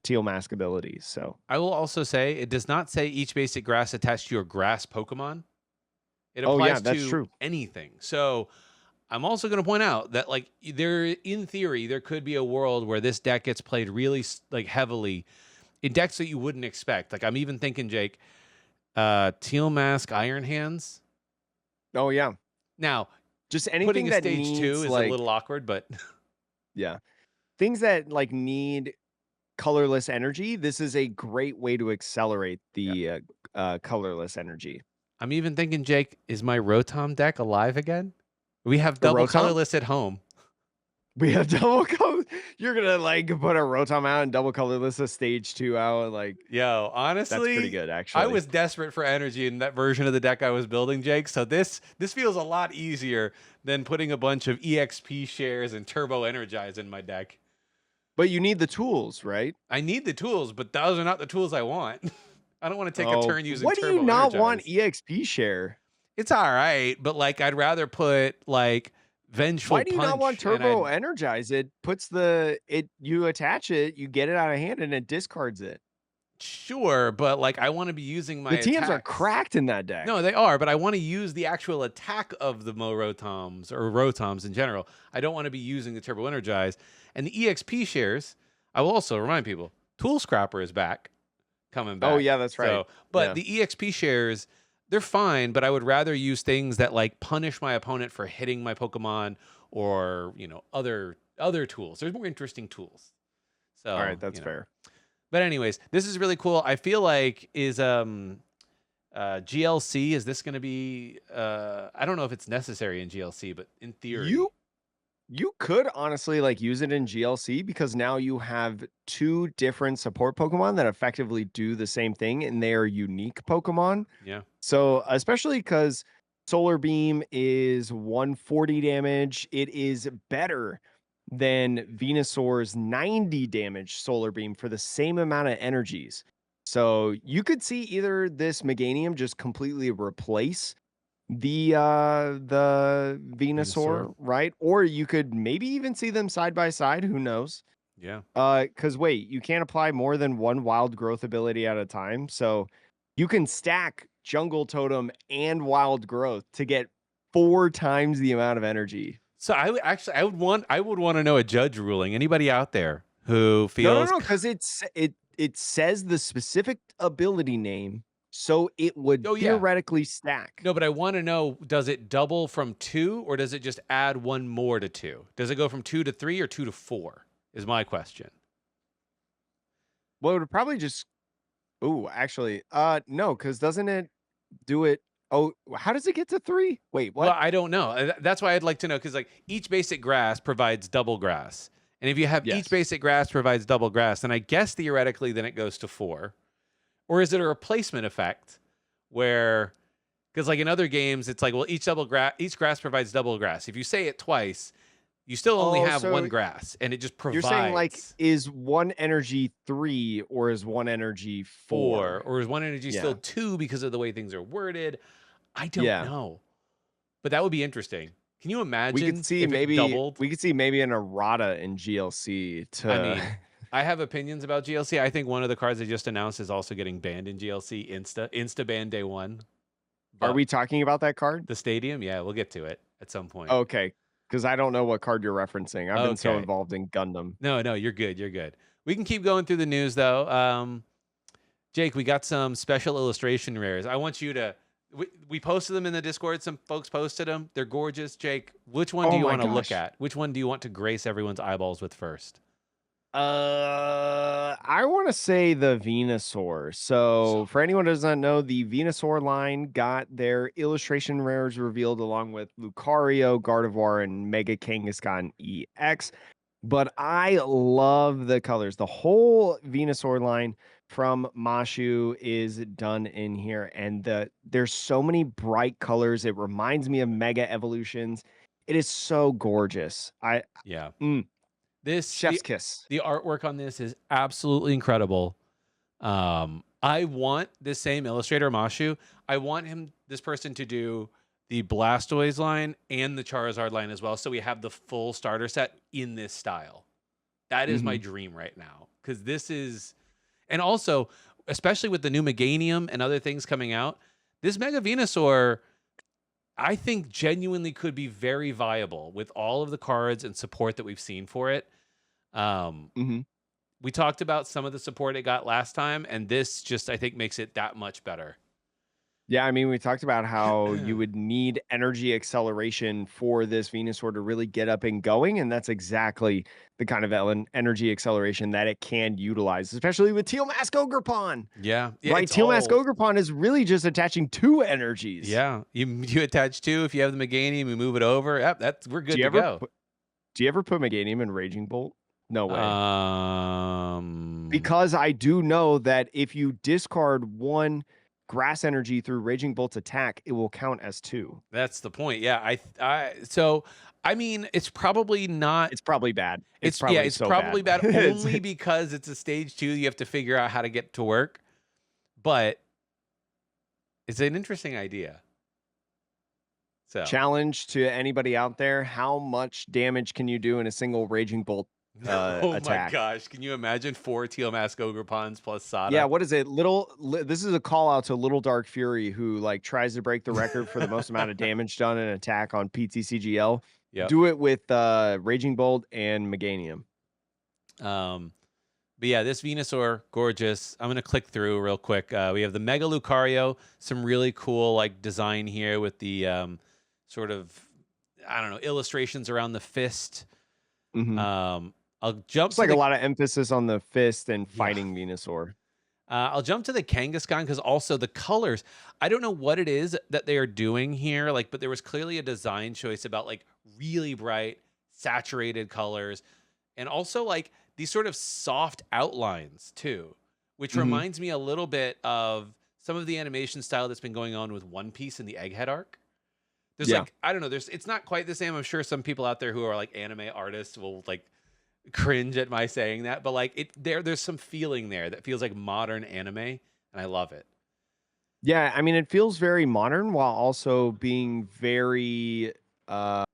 [SPEAKER 1] Teal Mask ability. So,
[SPEAKER 2] I will also say it does not say each basic grass attached to your grass Pokemon. It
[SPEAKER 1] oh yeah,
[SPEAKER 2] applies
[SPEAKER 1] that's
[SPEAKER 2] to
[SPEAKER 1] true.
[SPEAKER 2] anything. So I'm also going to point out that, like, in theory, there could be a world where this deck gets played really like heavily in decks that you wouldn't expect. Like, I'm even thinking, Jake, Teal Mask Iron Hands.
[SPEAKER 1] Oh yeah,
[SPEAKER 2] Now,
[SPEAKER 1] just
[SPEAKER 2] putting
[SPEAKER 1] anything
[SPEAKER 2] a
[SPEAKER 1] that
[SPEAKER 2] stage 2
[SPEAKER 1] needs
[SPEAKER 2] is a
[SPEAKER 1] like
[SPEAKER 2] little awkward, but
[SPEAKER 1] yeah, things that like need colorless energy. This is a great way to accelerate
[SPEAKER 2] yeah.
[SPEAKER 1] the colorless energy.
[SPEAKER 2] I'm even thinking, Jake, is my Rotom deck alive again? We have
[SPEAKER 1] The
[SPEAKER 2] double
[SPEAKER 1] Rotom.
[SPEAKER 2] colorless at home.
[SPEAKER 1] We have double color. You're gonna like put a Rotom out and double colorless a stage 2 out. Like
[SPEAKER 2] Yo,
[SPEAKER 1] that's pretty
[SPEAKER 2] honestly,
[SPEAKER 1] good,
[SPEAKER 2] I
[SPEAKER 1] actually.
[SPEAKER 2] was desperate for energy in that version of the deck I was building, Jake. So this feels a lot easier than putting a bunch of EXP shares and Turbo Energize in my deck.
[SPEAKER 1] But you need the tools, right?
[SPEAKER 2] I need the tools, but those are not the tools I want. I don't want to take a
[SPEAKER 1] Oh,
[SPEAKER 2] turn using
[SPEAKER 1] why do you
[SPEAKER 2] Turbo
[SPEAKER 1] not want
[SPEAKER 2] Energize.
[SPEAKER 1] EXP share?
[SPEAKER 2] It's all right, but like I'd rather put like
[SPEAKER 1] Why
[SPEAKER 2] Vengeful
[SPEAKER 1] do you not want
[SPEAKER 2] Punch and
[SPEAKER 1] Turbo Energize? It puts you attach it, you get it out of hand, and it discards it.
[SPEAKER 2] sure, but like I want to be using my
[SPEAKER 1] The TMs are
[SPEAKER 2] attacks.
[SPEAKER 1] cracked in that
[SPEAKER 2] No,
[SPEAKER 1] deck.
[SPEAKER 2] they are, but I want to use the actual attack of the Morotoms or Rotoms in general. I don't want to be using the Turbo Energize. And the EXP shares, I will also remind people, Tool Scrapper is back, coming
[SPEAKER 1] Oh
[SPEAKER 2] back.
[SPEAKER 1] yeah, that's right.
[SPEAKER 2] So, but
[SPEAKER 1] Yeah.
[SPEAKER 2] the EXP shares, they're fine, but I would rather use things that like punish my opponent for hitting my Pokemon or, other tools. There's more interesting tools.
[SPEAKER 1] All right,
[SPEAKER 2] So,
[SPEAKER 1] that's fair.
[SPEAKER 2] But anyways, this is really cool. I feel like is GLC, is this going to be I don't know if it's necessary in GLC, but in
[SPEAKER 1] You
[SPEAKER 2] theory.
[SPEAKER 1] you could honestly like use it in GLC because now you have 2 different support Pokemon that effectively do the same thing, and they are unique Pokemon.
[SPEAKER 2] Yeah.
[SPEAKER 1] So, especially because Solar Beam is 140 damage, it is better than Venusaur's 90 damage Solar Beam for the same amount of energies. So, you could see either this Meganium just completely replace the
[SPEAKER 2] Venusaur.
[SPEAKER 1] Venusaur, right? Or you could maybe even see them side by side, who knows?
[SPEAKER 2] Yeah.
[SPEAKER 1] Because wait, you can't apply more than 1 wild growth ability at a time. So you can stack Jungle Totem and Wild Growth to get 4 times the amount of energy.
[SPEAKER 2] So I would want to know a judge ruling. Anybody out there who feels
[SPEAKER 1] No, because it says the specific ability name, so it would
[SPEAKER 2] Oh yeah.
[SPEAKER 1] theoretically stack.
[SPEAKER 2] No, but I want to know, does it double from 2 or does it just add one more to 2? Does it go from 2 to 3 or 2 to 4? Is my question.
[SPEAKER 1] Well, it would probably just. Oh, actually, no, because doesn't it do it Oh, how does it get to 3? Wait,
[SPEAKER 2] Well,
[SPEAKER 1] what?
[SPEAKER 2] I don't know. That's why I'd like to know because like each basic grass provides double grass, and if you have each
[SPEAKER 1] Yes.
[SPEAKER 2] basic grass provides double grass, then I guess theoretically then it goes to 4. Or is it a replacement effect where because like in other games it's like well each grass provides double grass. If you say it twice, you still only
[SPEAKER 1] Oh,
[SPEAKER 2] have one
[SPEAKER 1] so
[SPEAKER 2] grass and it just
[SPEAKER 1] you're saying, like,
[SPEAKER 2] provides
[SPEAKER 1] is 1 energy 3 or is 1 energy
[SPEAKER 2] 4
[SPEAKER 1] 4?
[SPEAKER 2] or is one energy still
[SPEAKER 1] Yeah.
[SPEAKER 2] 2 because of the way things are worded? I don't
[SPEAKER 1] Yeah.
[SPEAKER 2] know. But that would be interesting. Can you imagine if it doubled?
[SPEAKER 1] We could see maybe an errata in GLC
[SPEAKER 2] I
[SPEAKER 1] to
[SPEAKER 2] mean, I have opinions about GLC. I think one of the cards they just announced is also getting banned in GLC Insta ban day 1.
[SPEAKER 1] Are
[SPEAKER 2] But
[SPEAKER 1] we talking about that card?
[SPEAKER 2] the stadium, yeah, we'll get to it at some point.
[SPEAKER 1] Okay, because I don't know what card you're referencing. I've been so
[SPEAKER 2] Okay.
[SPEAKER 1] involved in Gundam.
[SPEAKER 2] No, you're good. You're good. We can keep going through the news though. Jake, we got some special illustration rares. I want you to. We posted them in the Discord. Some folks posted them. They're gorgeous. Jake, which one do
[SPEAKER 1] Oh
[SPEAKER 2] you
[SPEAKER 1] my
[SPEAKER 2] want to look
[SPEAKER 1] gosh.
[SPEAKER 2] at? Which one do you want to grace everyone's eyeballs with first?
[SPEAKER 1] I want to say the Venusaur.
[SPEAKER 2] So
[SPEAKER 1] So, for
[SPEAKER 2] good.
[SPEAKER 1] anyone who doesn't know, the Venusaur line got their illustration rares revealed along with Lucario, Gardevoir, and Mega Kangaskhan EX. But I love the colors. The whole Venusaur line from Mashu is done in here, and there's so many bright colors. It reminds me of Mega Evolutions. It is so gorgeous.
[SPEAKER 2] Yeah.
[SPEAKER 1] Mm,
[SPEAKER 2] This
[SPEAKER 1] chef's kiss.
[SPEAKER 2] the artwork on this is absolutely incredible. I want this same illustrator Mashu. I want this person to do the Blastoise line and the Charizard line as well, so we have the full starter set in this style. That is my
[SPEAKER 1] Mhm.
[SPEAKER 2] dream right now because this is, and also especially with the new Meganium and other things coming out, this Mega Venusaur I think genuinely could be very viable with all of the cards and support that we've seen for it. Um,
[SPEAKER 1] Mhm.
[SPEAKER 2] we talked about some of the support it got last time, and this just I think makes it that much better.
[SPEAKER 1] Yeah, I mean, we talked about how you would need energy acceleration for this Venusaur to really get up and going, and that's exactly the kind of energy acceleration that it can utilize, especially with Teal Mask Ogerpon,
[SPEAKER 2] Yeah, yeah,
[SPEAKER 1] right?
[SPEAKER 2] it's
[SPEAKER 1] Teal Mask
[SPEAKER 2] all
[SPEAKER 1] Ogerpon is really just attaching 2 energies.
[SPEAKER 2] yeah. You attach two if you have the Meganium, you move it over. Yep, we're
[SPEAKER 1] Do
[SPEAKER 2] good
[SPEAKER 1] you
[SPEAKER 2] to
[SPEAKER 1] ever
[SPEAKER 2] go.
[SPEAKER 1] put do you ever put Meganium in Raging Bolt? No way.
[SPEAKER 2] Um,
[SPEAKER 1] Because I do know that if you discard 1 grass energy through Raging Bolt's attack, it will count as 2.
[SPEAKER 2] that's the point. Yeah, so I mean, it's probably not.
[SPEAKER 1] It's probably bad. It's probably
[SPEAKER 2] It's
[SPEAKER 1] so
[SPEAKER 2] probably
[SPEAKER 1] bad.
[SPEAKER 2] bad
[SPEAKER 1] It's
[SPEAKER 2] only because it's a stage 2. You have to figure out how to get to work, but it's an interesting idea. So,
[SPEAKER 1] challenge to anybody out there, how much damage can you do in a single Raging Bolt,
[SPEAKER 2] oh my
[SPEAKER 1] attack?
[SPEAKER 2] gosh, can you imagine 4 Teal Mask Ogrepons plus
[SPEAKER 1] Yeah,
[SPEAKER 2] Sada?
[SPEAKER 1] what is it? This is a call out to Little Dark Fury, who, like, tries to break the record for the most amount of damage done in an attack on PTCGL.
[SPEAKER 2] Yep.
[SPEAKER 1] Do it with, Raging Bolt and Meganium.
[SPEAKER 2] Um, but yeah, this Venusaur, gorgeous. I'm gonna click through real quick. We have the Mega Lucario, some really cool like design here with the sort of I don't know illustrations around the fist.
[SPEAKER 1] Mhm.
[SPEAKER 2] I'll jump
[SPEAKER 1] It's
[SPEAKER 2] to
[SPEAKER 1] like a
[SPEAKER 2] the
[SPEAKER 1] lot of emphasis on the fist and
[SPEAKER 2] yeah.
[SPEAKER 1] fighting Venusaur.
[SPEAKER 2] I'll jump to the Kangaskhan because also the colors. I don't know what it is that they are doing here, like, but there was clearly a design choice about like really bright, saturated colors, and also like these sort of soft outlines too, which
[SPEAKER 1] Mhm.
[SPEAKER 2] reminds me a little bit of some of the animation style that's been going on with One Piece and the Egghead arc. There's
[SPEAKER 1] Yeah.
[SPEAKER 2] like I don't know, it's not quite the same. I'm sure some people out there who are like anime artists will like cringe at my saying that, but like there's some feeling there that feels like modern anime, and I love it.
[SPEAKER 1] Yeah, I mean, it feels very modern while also being very uh,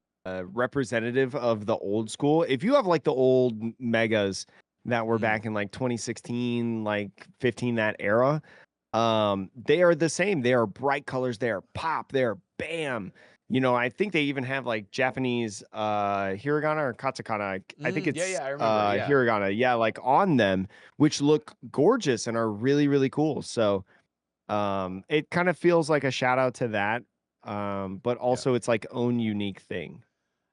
[SPEAKER 1] representative of the old school. If you have like the old megas that were
[SPEAKER 2] Mm.
[SPEAKER 1] back in like 2016, like 15, that era, they are the same. They are bright colors. They are pop. They are bam. You know, I think they even have like Japanese hiragana or katakana. I think
[SPEAKER 2] Yeah,
[SPEAKER 1] it's
[SPEAKER 2] yeah, I remember. Yeah,
[SPEAKER 1] hiragana. Yeah, like on them, which look gorgeous and are really, really cool. So it kind of feels like a shout out to that, but
[SPEAKER 2] yeah.
[SPEAKER 1] also it's like own unique thing.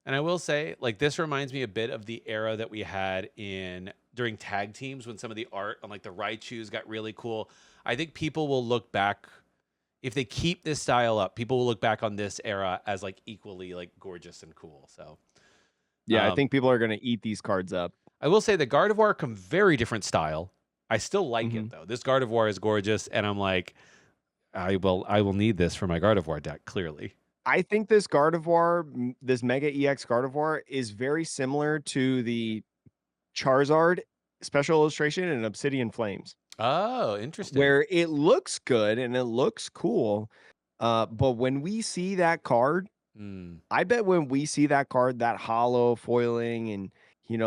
[SPEAKER 2] And I will say, like, this reminds me a bit of the era that we had in during tag teams when some of the art on like the Raichus got really cool. I think people will look back if they keep this style up, people will look back on this era as like equally like gorgeous and cool. So
[SPEAKER 1] Yeah, I think people are going to eat these cards up.
[SPEAKER 2] I will say the Gardevoir come very different style. I still like
[SPEAKER 1] Mm-hmm.
[SPEAKER 2] it though. This Gardevoir is gorgeous, and I'm like, I will need this for my Gardevoir deck, clearly.
[SPEAKER 1] I think this Gardevoir, this Mega EX Gardevoir, is very similar to the Charizard special illustration in Obsidian Flames,
[SPEAKER 2] Oh, interesting.
[SPEAKER 1] where it looks good and it looks cool. But when we see that card,
[SPEAKER 2] Mm,
[SPEAKER 1] I bet when we see that card, that hollow foiling and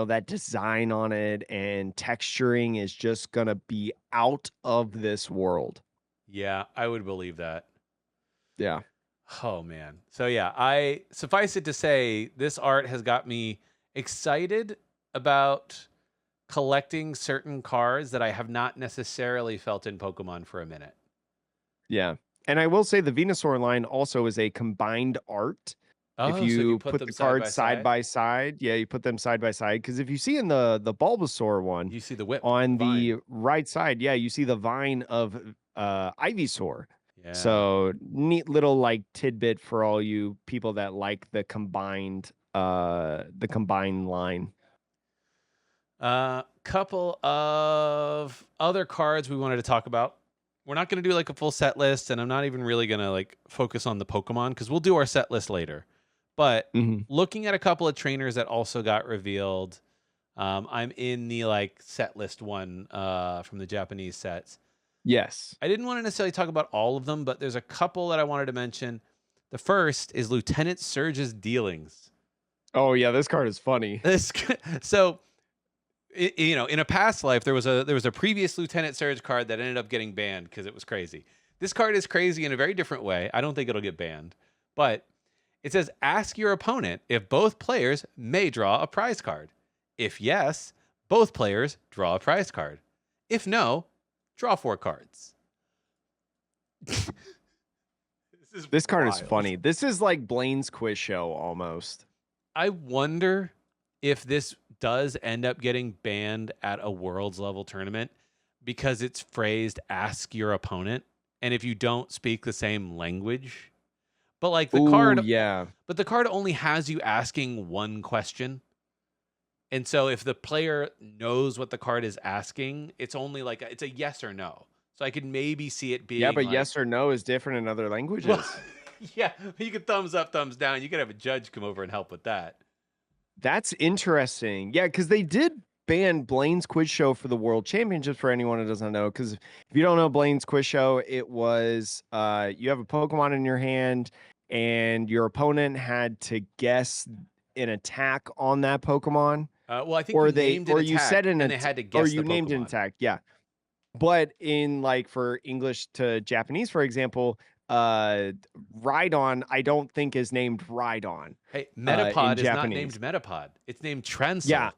[SPEAKER 1] that design on it and texturing is just gonna be out of this world.
[SPEAKER 2] yeah, I would believe that.
[SPEAKER 1] Yeah.
[SPEAKER 2] Oh man. So yeah, I suffice it to say, this art has got me excited about collecting certain cards that I have not necessarily felt in Pokemon for a minute.
[SPEAKER 1] Yeah. And I will say the Venusaur line also is a combined art. If
[SPEAKER 2] Oh, so if you
[SPEAKER 1] you
[SPEAKER 2] put
[SPEAKER 1] put
[SPEAKER 2] them
[SPEAKER 1] the
[SPEAKER 2] side
[SPEAKER 1] cards
[SPEAKER 2] by
[SPEAKER 1] side
[SPEAKER 2] side,
[SPEAKER 1] by side, yeah, you put them side by side. Because if you see in the Bulbasaur one
[SPEAKER 2] you see the whip,
[SPEAKER 1] on
[SPEAKER 2] the vine.
[SPEAKER 1] the right side, yeah, you see the vine of Ivysaur.
[SPEAKER 2] Yeah.
[SPEAKER 1] So neat little like tidbit for all you people that like the combined line.
[SPEAKER 2] Couple of other cards we wanted to talk about. We're not going to do like a full set list, and I'm not even really going to like focus on the Pokemon because we'll do our set list later. But
[SPEAKER 1] Mhm.
[SPEAKER 2] looking at a couple of trainers that also got revealed, I'm in the like set list one from the Japanese sets.
[SPEAKER 1] Yes.
[SPEAKER 2] I didn't want to necessarily talk about all of them, but there's a couple that I wanted to mention. The first is Lieutenant Surge's Dealings.
[SPEAKER 1] Oh yeah, this card is funny.
[SPEAKER 2] This so in a past life there was a previous Lieutenant Surge card that ended up getting banned because it was crazy. This card is crazy in a very different way. I don't think it'll get banned, but it says ask your opponent if both players may draw a prize card. If yes, both players draw a prize card. If no, draw 4 cards.
[SPEAKER 1] This card is
[SPEAKER 2] wild.
[SPEAKER 1] funny. This is like Blaine's quiz show almost.
[SPEAKER 2] I wonder if this does end up getting banned at a world's level tournament because it's phrased ask your opponent, and if you don't speak the same language, but like the card,
[SPEAKER 1] yeah.
[SPEAKER 2] but the card only has you asking one question. And so if the player knows what the card is asking, it's only like it's a yes or no. So I could maybe see it being
[SPEAKER 1] Yeah, but
[SPEAKER 2] like,
[SPEAKER 1] yes or no is different in other languages.
[SPEAKER 2] well, yeah, you could thumbs up, thumbs down. You could have a judge come over and help with that.
[SPEAKER 1] That's interesting. Yeah, because they did ban Blaine's quiz show for the World Championships for anyone who doesn't know. Because if you don't know Blaine's quiz show, it was you have a Pokemon in your hand, and your opponent had to guess an attack on that Pokemon.
[SPEAKER 2] Well, I think
[SPEAKER 1] Or
[SPEAKER 2] you
[SPEAKER 1] they
[SPEAKER 2] named an
[SPEAKER 1] or you
[SPEAKER 2] attack,
[SPEAKER 1] said
[SPEAKER 2] and they had to guess
[SPEAKER 1] or
[SPEAKER 2] the
[SPEAKER 1] you named an
[SPEAKER 2] Pokemon.
[SPEAKER 1] attack. Yeah. But in like for English to Japanese, for example, Rhydon, I don't think is named Rhydon.
[SPEAKER 2] Hey,
[SPEAKER 1] In
[SPEAKER 2] Metapod is not
[SPEAKER 1] Japanese.
[SPEAKER 2] named Metapod. It's named Transel.
[SPEAKER 1] Yeah.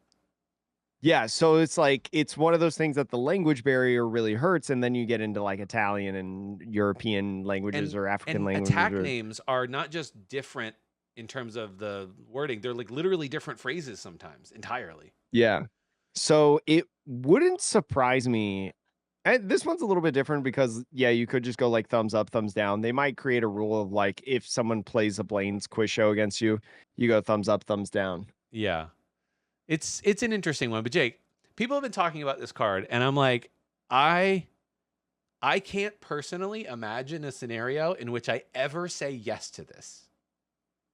[SPEAKER 1] Yeah, so it's like it's one of those things that the language barrier really hurts, and then you get into like Italian and European languages or African
[SPEAKER 2] And
[SPEAKER 1] languages.
[SPEAKER 2] attack names are not just different in terms of the wording; they're like literally different phrases sometimes entirely.
[SPEAKER 1] Yeah. So it wouldn't surprise me. And this one's a little bit different because yeah, you could just go like thumbs up, thumbs down. They might create a rule of like if someone plays a Blaine's quiz show against you, you go thumbs up, thumbs down.
[SPEAKER 2] Yeah, it's an interesting one. But Jake, people have been talking about this card, and I'm like, I can't personally imagine a scenario in which I ever say yes to this.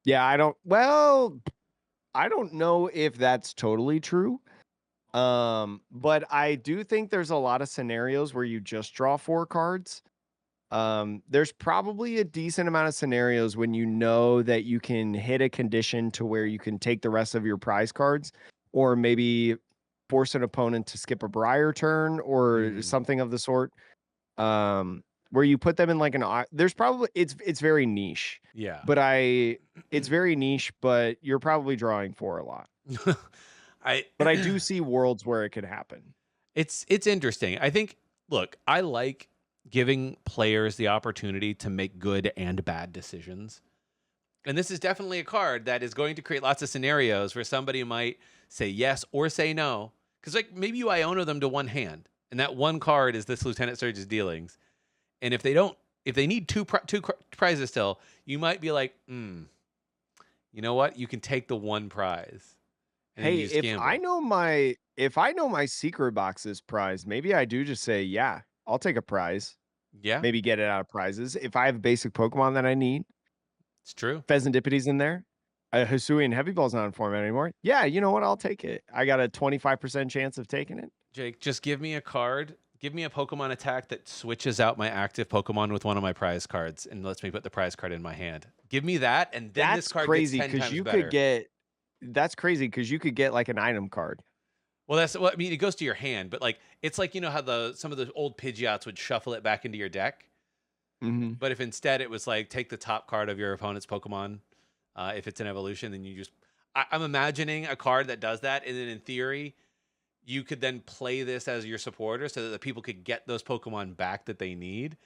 [SPEAKER 1] Yeah, I don't know if that's totally true. But I do think there's a lot of scenarios where you just draw 4 cards. There's probably a decent amount of scenarios when you know that you can hit a condition to where you can take the rest of your prize cards, or maybe force an opponent to skip a Briar turn or something of the sort. Where you put them in like there's probably it's very niche.
[SPEAKER 2] Yeah.
[SPEAKER 1] But it's very niche, but you're probably drawing 4 a lot. But I do see worlds where it could happen.
[SPEAKER 2] It's interesting. I think, look, I like giving players the opportunity to make good and bad decisions. And this is definitely a card that is going to create lots of scenarios where somebody might say yes or say no. Because like maybe you Iono them to one hand, and that one card is this Lieutenant Surge's Dealings. And if they don't if they need two prizes still, you might be like, you know what? You can take the one prize, and then
[SPEAKER 1] Hey,
[SPEAKER 2] you just gamble.
[SPEAKER 1] if I know my secret box is prized, maybe I do just say, yeah, I'll take a prize.
[SPEAKER 2] Yeah,
[SPEAKER 1] Maybe get it out of prizes. If I have a basic Pokemon that I need,
[SPEAKER 2] it's true.
[SPEAKER 1] Pheasantipiti's in there. Hisuian Heavy Ball's not in format anymore. Yeah, you know what? I'll take it. I got a 25% chance of taking it.
[SPEAKER 2] Jake, just give me a card. Give me a Pokemon attack that switches out my active Pokemon with one of my prize cards and lets me put the prize card in my hand. Give me that, and then this
[SPEAKER 1] That's
[SPEAKER 2] card gets
[SPEAKER 1] crazy
[SPEAKER 2] 10
[SPEAKER 1] because
[SPEAKER 2] times
[SPEAKER 1] you could
[SPEAKER 2] better.
[SPEAKER 1] get that's crazy because you could get like an item card.
[SPEAKER 2] Well, that's what I mean. It goes to your hand, but like it's like how some of the old Pidgeots would shuffle it back into your deck.
[SPEAKER 1] Mhm.
[SPEAKER 2] But if instead it was like take the top card of your opponent's Pokemon, if it's an evolution, then you just I'm imagining a card that does that, and then in theory, you could then play this as your supporter so that the people could get those Pokemon back that they need.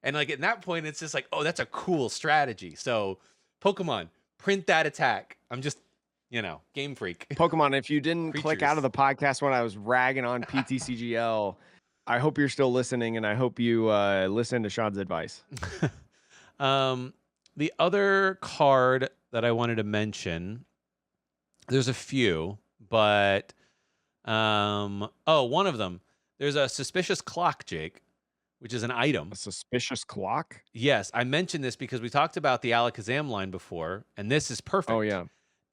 [SPEAKER 2] And like at that point, it's just like, oh, that's a cool strategy. So Pokemon, print that attack. I'm just, game freak.
[SPEAKER 1] Pokemon, if you didn't click out of
[SPEAKER 2] Creatures.
[SPEAKER 1] the podcast when I was ragging on PTCGL, I hope you're still listening and I hope you listen to Sean's advice.
[SPEAKER 2] um, the other card that I wanted to mention, there's a few, but one of them, there's a suspicious clock, Jake, which is an item.
[SPEAKER 1] A suspicious clock?
[SPEAKER 2] Yes, I mentioned this because we talked about the Alakazam line before, and this is
[SPEAKER 1] Oh,
[SPEAKER 2] perfect.
[SPEAKER 1] yeah.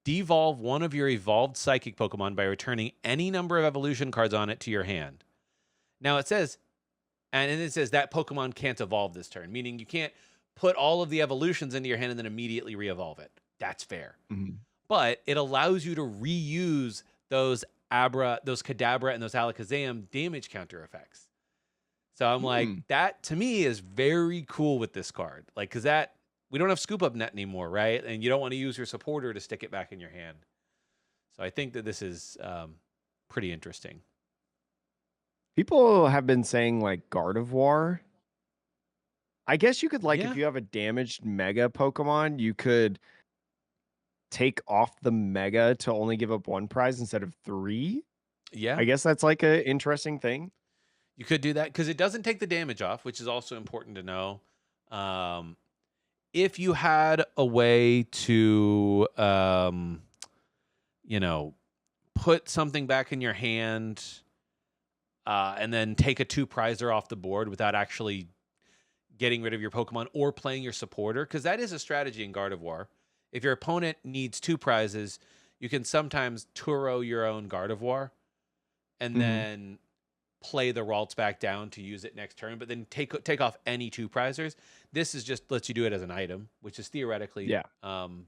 [SPEAKER 2] Devolve one of your evolved psychic Pokemon by returning any number of evolution cards on it to your hand. Now it says, and it says that Pokemon can't evolve this turn, meaning you can't put all of the evolutions into your hand and then immediately re-evolve it. That's fair.
[SPEAKER 1] Mhm.
[SPEAKER 2] But it allows you to reuse those those Kadabra, and those Alakazam damage counter effects. So I'm like,
[SPEAKER 1] Hmm.
[SPEAKER 2] that to me is very cool with this card. Like, because we don't have Scoop Up Net anymore, right? And you don't want to use your supporter to stick it back in your hand. So I think that this is pretty interesting.
[SPEAKER 1] People have been saying like Gardevoir. I guess you could like if
[SPEAKER 2] Yeah.
[SPEAKER 1] you have a damaged Mega Pokemon, you could take off the Mega to only give up one prize instead of 3.
[SPEAKER 2] Yeah.
[SPEAKER 1] I guess that's like a interesting thing.
[SPEAKER 2] You could do that because it doesn't take the damage off, which is also important to know. If you had a way to, put something back in your hand and then take a 2-prizer off the board without actually getting rid of your Pokemon or playing your supporter, because that is a strategy in Gardevoir. If your opponent needs 2 prizes, you can sometimes Turo your own Gardevoir and
[SPEAKER 1] Mhm.
[SPEAKER 2] then play the Ralts back down to use it next turn, but then take off any 2-prizers. This is just lets you do it as an item, which is theoretically
[SPEAKER 1] Yeah.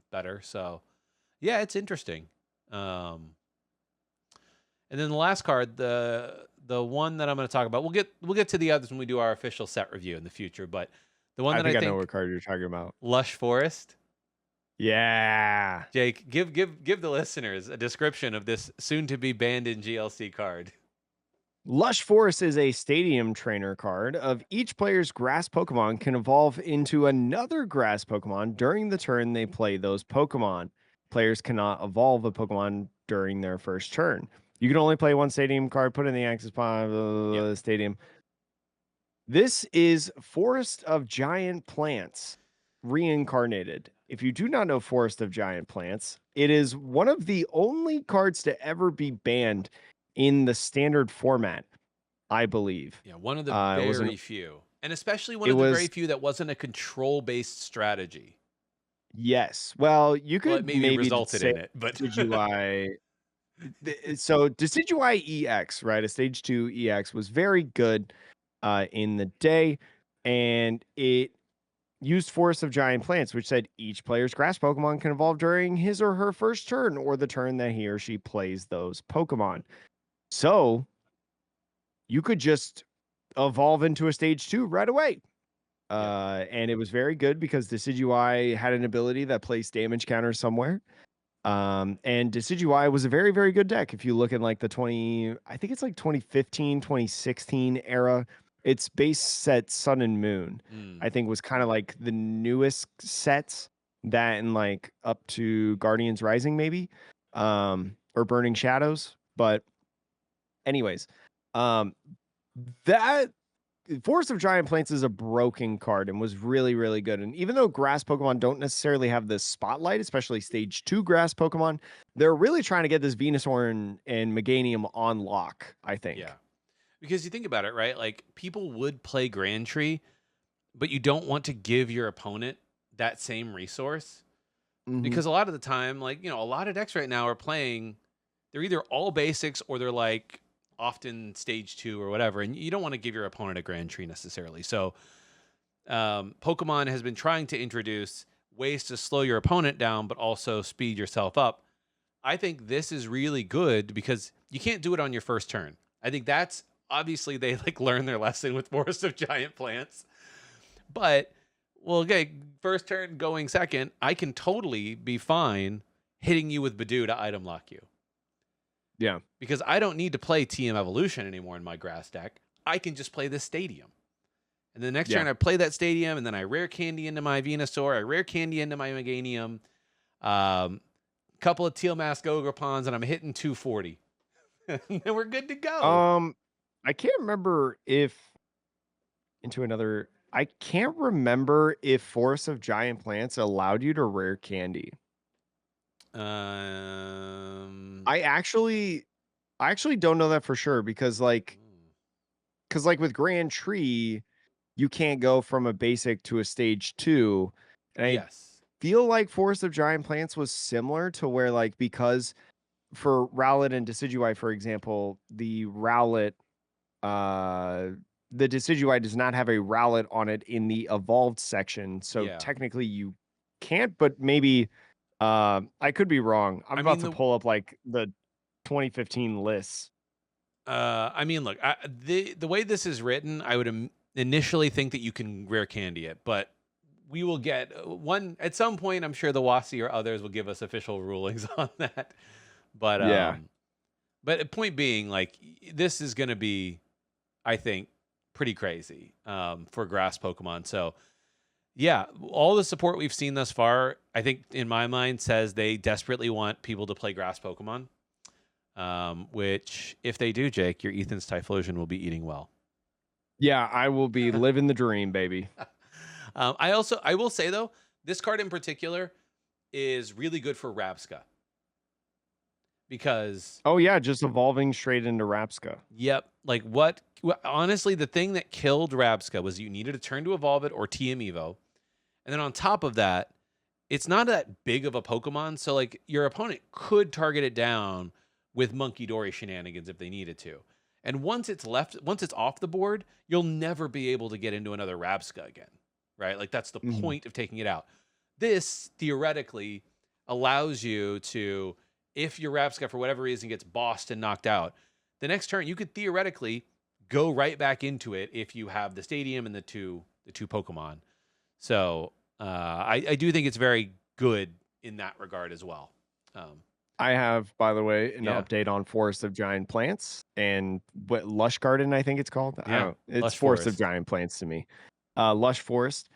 [SPEAKER 2] better. So yeah, it's interesting. And then the last card, the one that I'm going to talk about, we'll get to the others when we do our official set review in the future. But the one
[SPEAKER 1] I
[SPEAKER 2] that I
[SPEAKER 1] think I know
[SPEAKER 2] think,
[SPEAKER 1] what card you're talking about.
[SPEAKER 2] Lush Forest.
[SPEAKER 1] Yeah.
[SPEAKER 2] Jake, give the listeners a description of this soon to be banned in GLC card.
[SPEAKER 1] Lush Forest is a stadium trainer card of each player's grass Pokemon can evolve into another grass Pokemon during the turn they play those Pokemon. Players cannot evolve a Pokemon during their first turn. You can only play one stadium card, put in the access pod,
[SPEAKER 2] Yep.
[SPEAKER 1] stadium. This is Forest of Giant Plants reincarnated. If you do not know Forest of Giant Plants, it is one of the only cards to ever be banned in the standard format, I believe.
[SPEAKER 2] Yeah, one of the
[SPEAKER 1] It was an
[SPEAKER 2] very few. And especially one
[SPEAKER 1] it
[SPEAKER 2] of the very
[SPEAKER 1] was
[SPEAKER 2] few that wasn't a control-based strategy.
[SPEAKER 1] yes. Well, you
[SPEAKER 2] Well, it
[SPEAKER 1] could
[SPEAKER 2] maybe
[SPEAKER 1] maybe
[SPEAKER 2] resulted
[SPEAKER 1] say
[SPEAKER 2] in it, but
[SPEAKER 1] Decidueye. So Decidueye EX, right? A stage 2 EX was very good in the day, and it used Forest of Giant Plants, which said each player's grass Pokemon can evolve during his or her first turn or the turn that he or she plays those Pokemon. So you could just evolve into a stage 2 right away.
[SPEAKER 2] yep.
[SPEAKER 1] And it was very good because Decidueye had an ability that placed damage counters somewhere. And Decidueye was a very, very good deck. If you look in like I think it's like 2015, 2016 era, its base set Sun and Moon, I think was kind of like the newest sets that and like up to Guardians Rising, maybe, or Burning Shadows. But anyways, um, that Forest of Giant Plants is a broken card and was really, really good. And even though grass Pokemon don't necessarily have the spotlight, especially stage 2 grass Pokemon, they're really trying to get this Venusaur and Meganium on lock, I think.
[SPEAKER 2] Yeah. Because you think about it, right? Like people would play Grand Tree, but you don't want to give your opponent that same resource
[SPEAKER 1] Mhm.
[SPEAKER 2] because a lot of the time, like, a lot of decks right now are playing, they're either all basics or they're like often stage 2 or whatever. And you don't want to give your opponent a Grand Tree necessarily. So, Pokemon has been trying to introduce ways to slow your opponent down, but also speed yourself up. I think this is really good because you can't do it on your first turn. I think that's obviously they like learned their lesson with Forest of Giant Plants. But well, okay, first turn going second, I can totally be fine hitting you with Badoo to item lock you.
[SPEAKER 1] Yeah.
[SPEAKER 2] Because I don't need to play TM Evolution anymore in my grass deck. I can just play this stadium. And the next
[SPEAKER 1] Yeah.
[SPEAKER 2] turn I play that stadium, and then I rare candy into my Venusaur, I rare candy into my Meganium. Couple of Teal Mask Ogrepons, and I'm hitting 240. And then we're good to go.
[SPEAKER 1] I can't remember if I can't remember if Forest of Giant Plants allowed you to rare candy.
[SPEAKER 2] Um,
[SPEAKER 1] I actually don't know that for sure because with Grand Tree, you can't go from a basic to a stage 2. And I
[SPEAKER 2] yes.
[SPEAKER 1] feel like Forest of Giant Plants was similar to where because for Rowlet and Decidueye, for example, uh the Decidueye does not have a Rowlet on it in the evolved section. So
[SPEAKER 2] Yeah.
[SPEAKER 1] technically you can't, but maybe I could be wrong. I'm
[SPEAKER 2] I
[SPEAKER 1] about
[SPEAKER 2] mean
[SPEAKER 1] to pull up the 2015 lists.
[SPEAKER 2] look, the way this is written, I would initially think that you can rare candy it, but we will get one at some point. I'm sure the WASI or others will give us official rulings on that. But
[SPEAKER 1] Yeah.
[SPEAKER 2] point being, like, this is going to be, I think, pretty crazy for grass Pokemon. So yeah, all the support we've seen thus far, I think in my mind says they desperately want people to play grass Pokemon. Which if they do, Jake, your Ethan's Typhlosion will be eating well.
[SPEAKER 1] Yeah, I will be living the dream, baby.
[SPEAKER 2] I will say though, this card in particular is really good for Rabska because
[SPEAKER 1] Oh yeah, just evolving straight into Rapska.
[SPEAKER 2] yep, like honestly, the thing that killed Rabska was you needed to turn to evolve it or TM Evo, and then on top of that, it's not that big of a Pokemon, so like your opponent could target it down with Monkey Dory shenanigans if they needed to. And once it's off the board, you'll never be able to get into another Rabska again, right? Like that's the
[SPEAKER 1] Mhm.
[SPEAKER 2] point of taking it out. This theoretically allows you to, if your Rabska for whatever reason gets bossed and knocked out, the next turn you could theoretically go right back into it if you have the stadium and the two Pokemon. So I do think it's very good in that regard as well.
[SPEAKER 1] I have, by the way, an
[SPEAKER 2] Yeah,
[SPEAKER 1] update on Forest of Giant Plants and what Lush Garden, I think it's called. I
[SPEAKER 2] yeah,
[SPEAKER 1] don't. It's
[SPEAKER 2] Lush
[SPEAKER 1] Forest of
[SPEAKER 2] Forest.
[SPEAKER 1] Giant Plants to me. Lush Forest.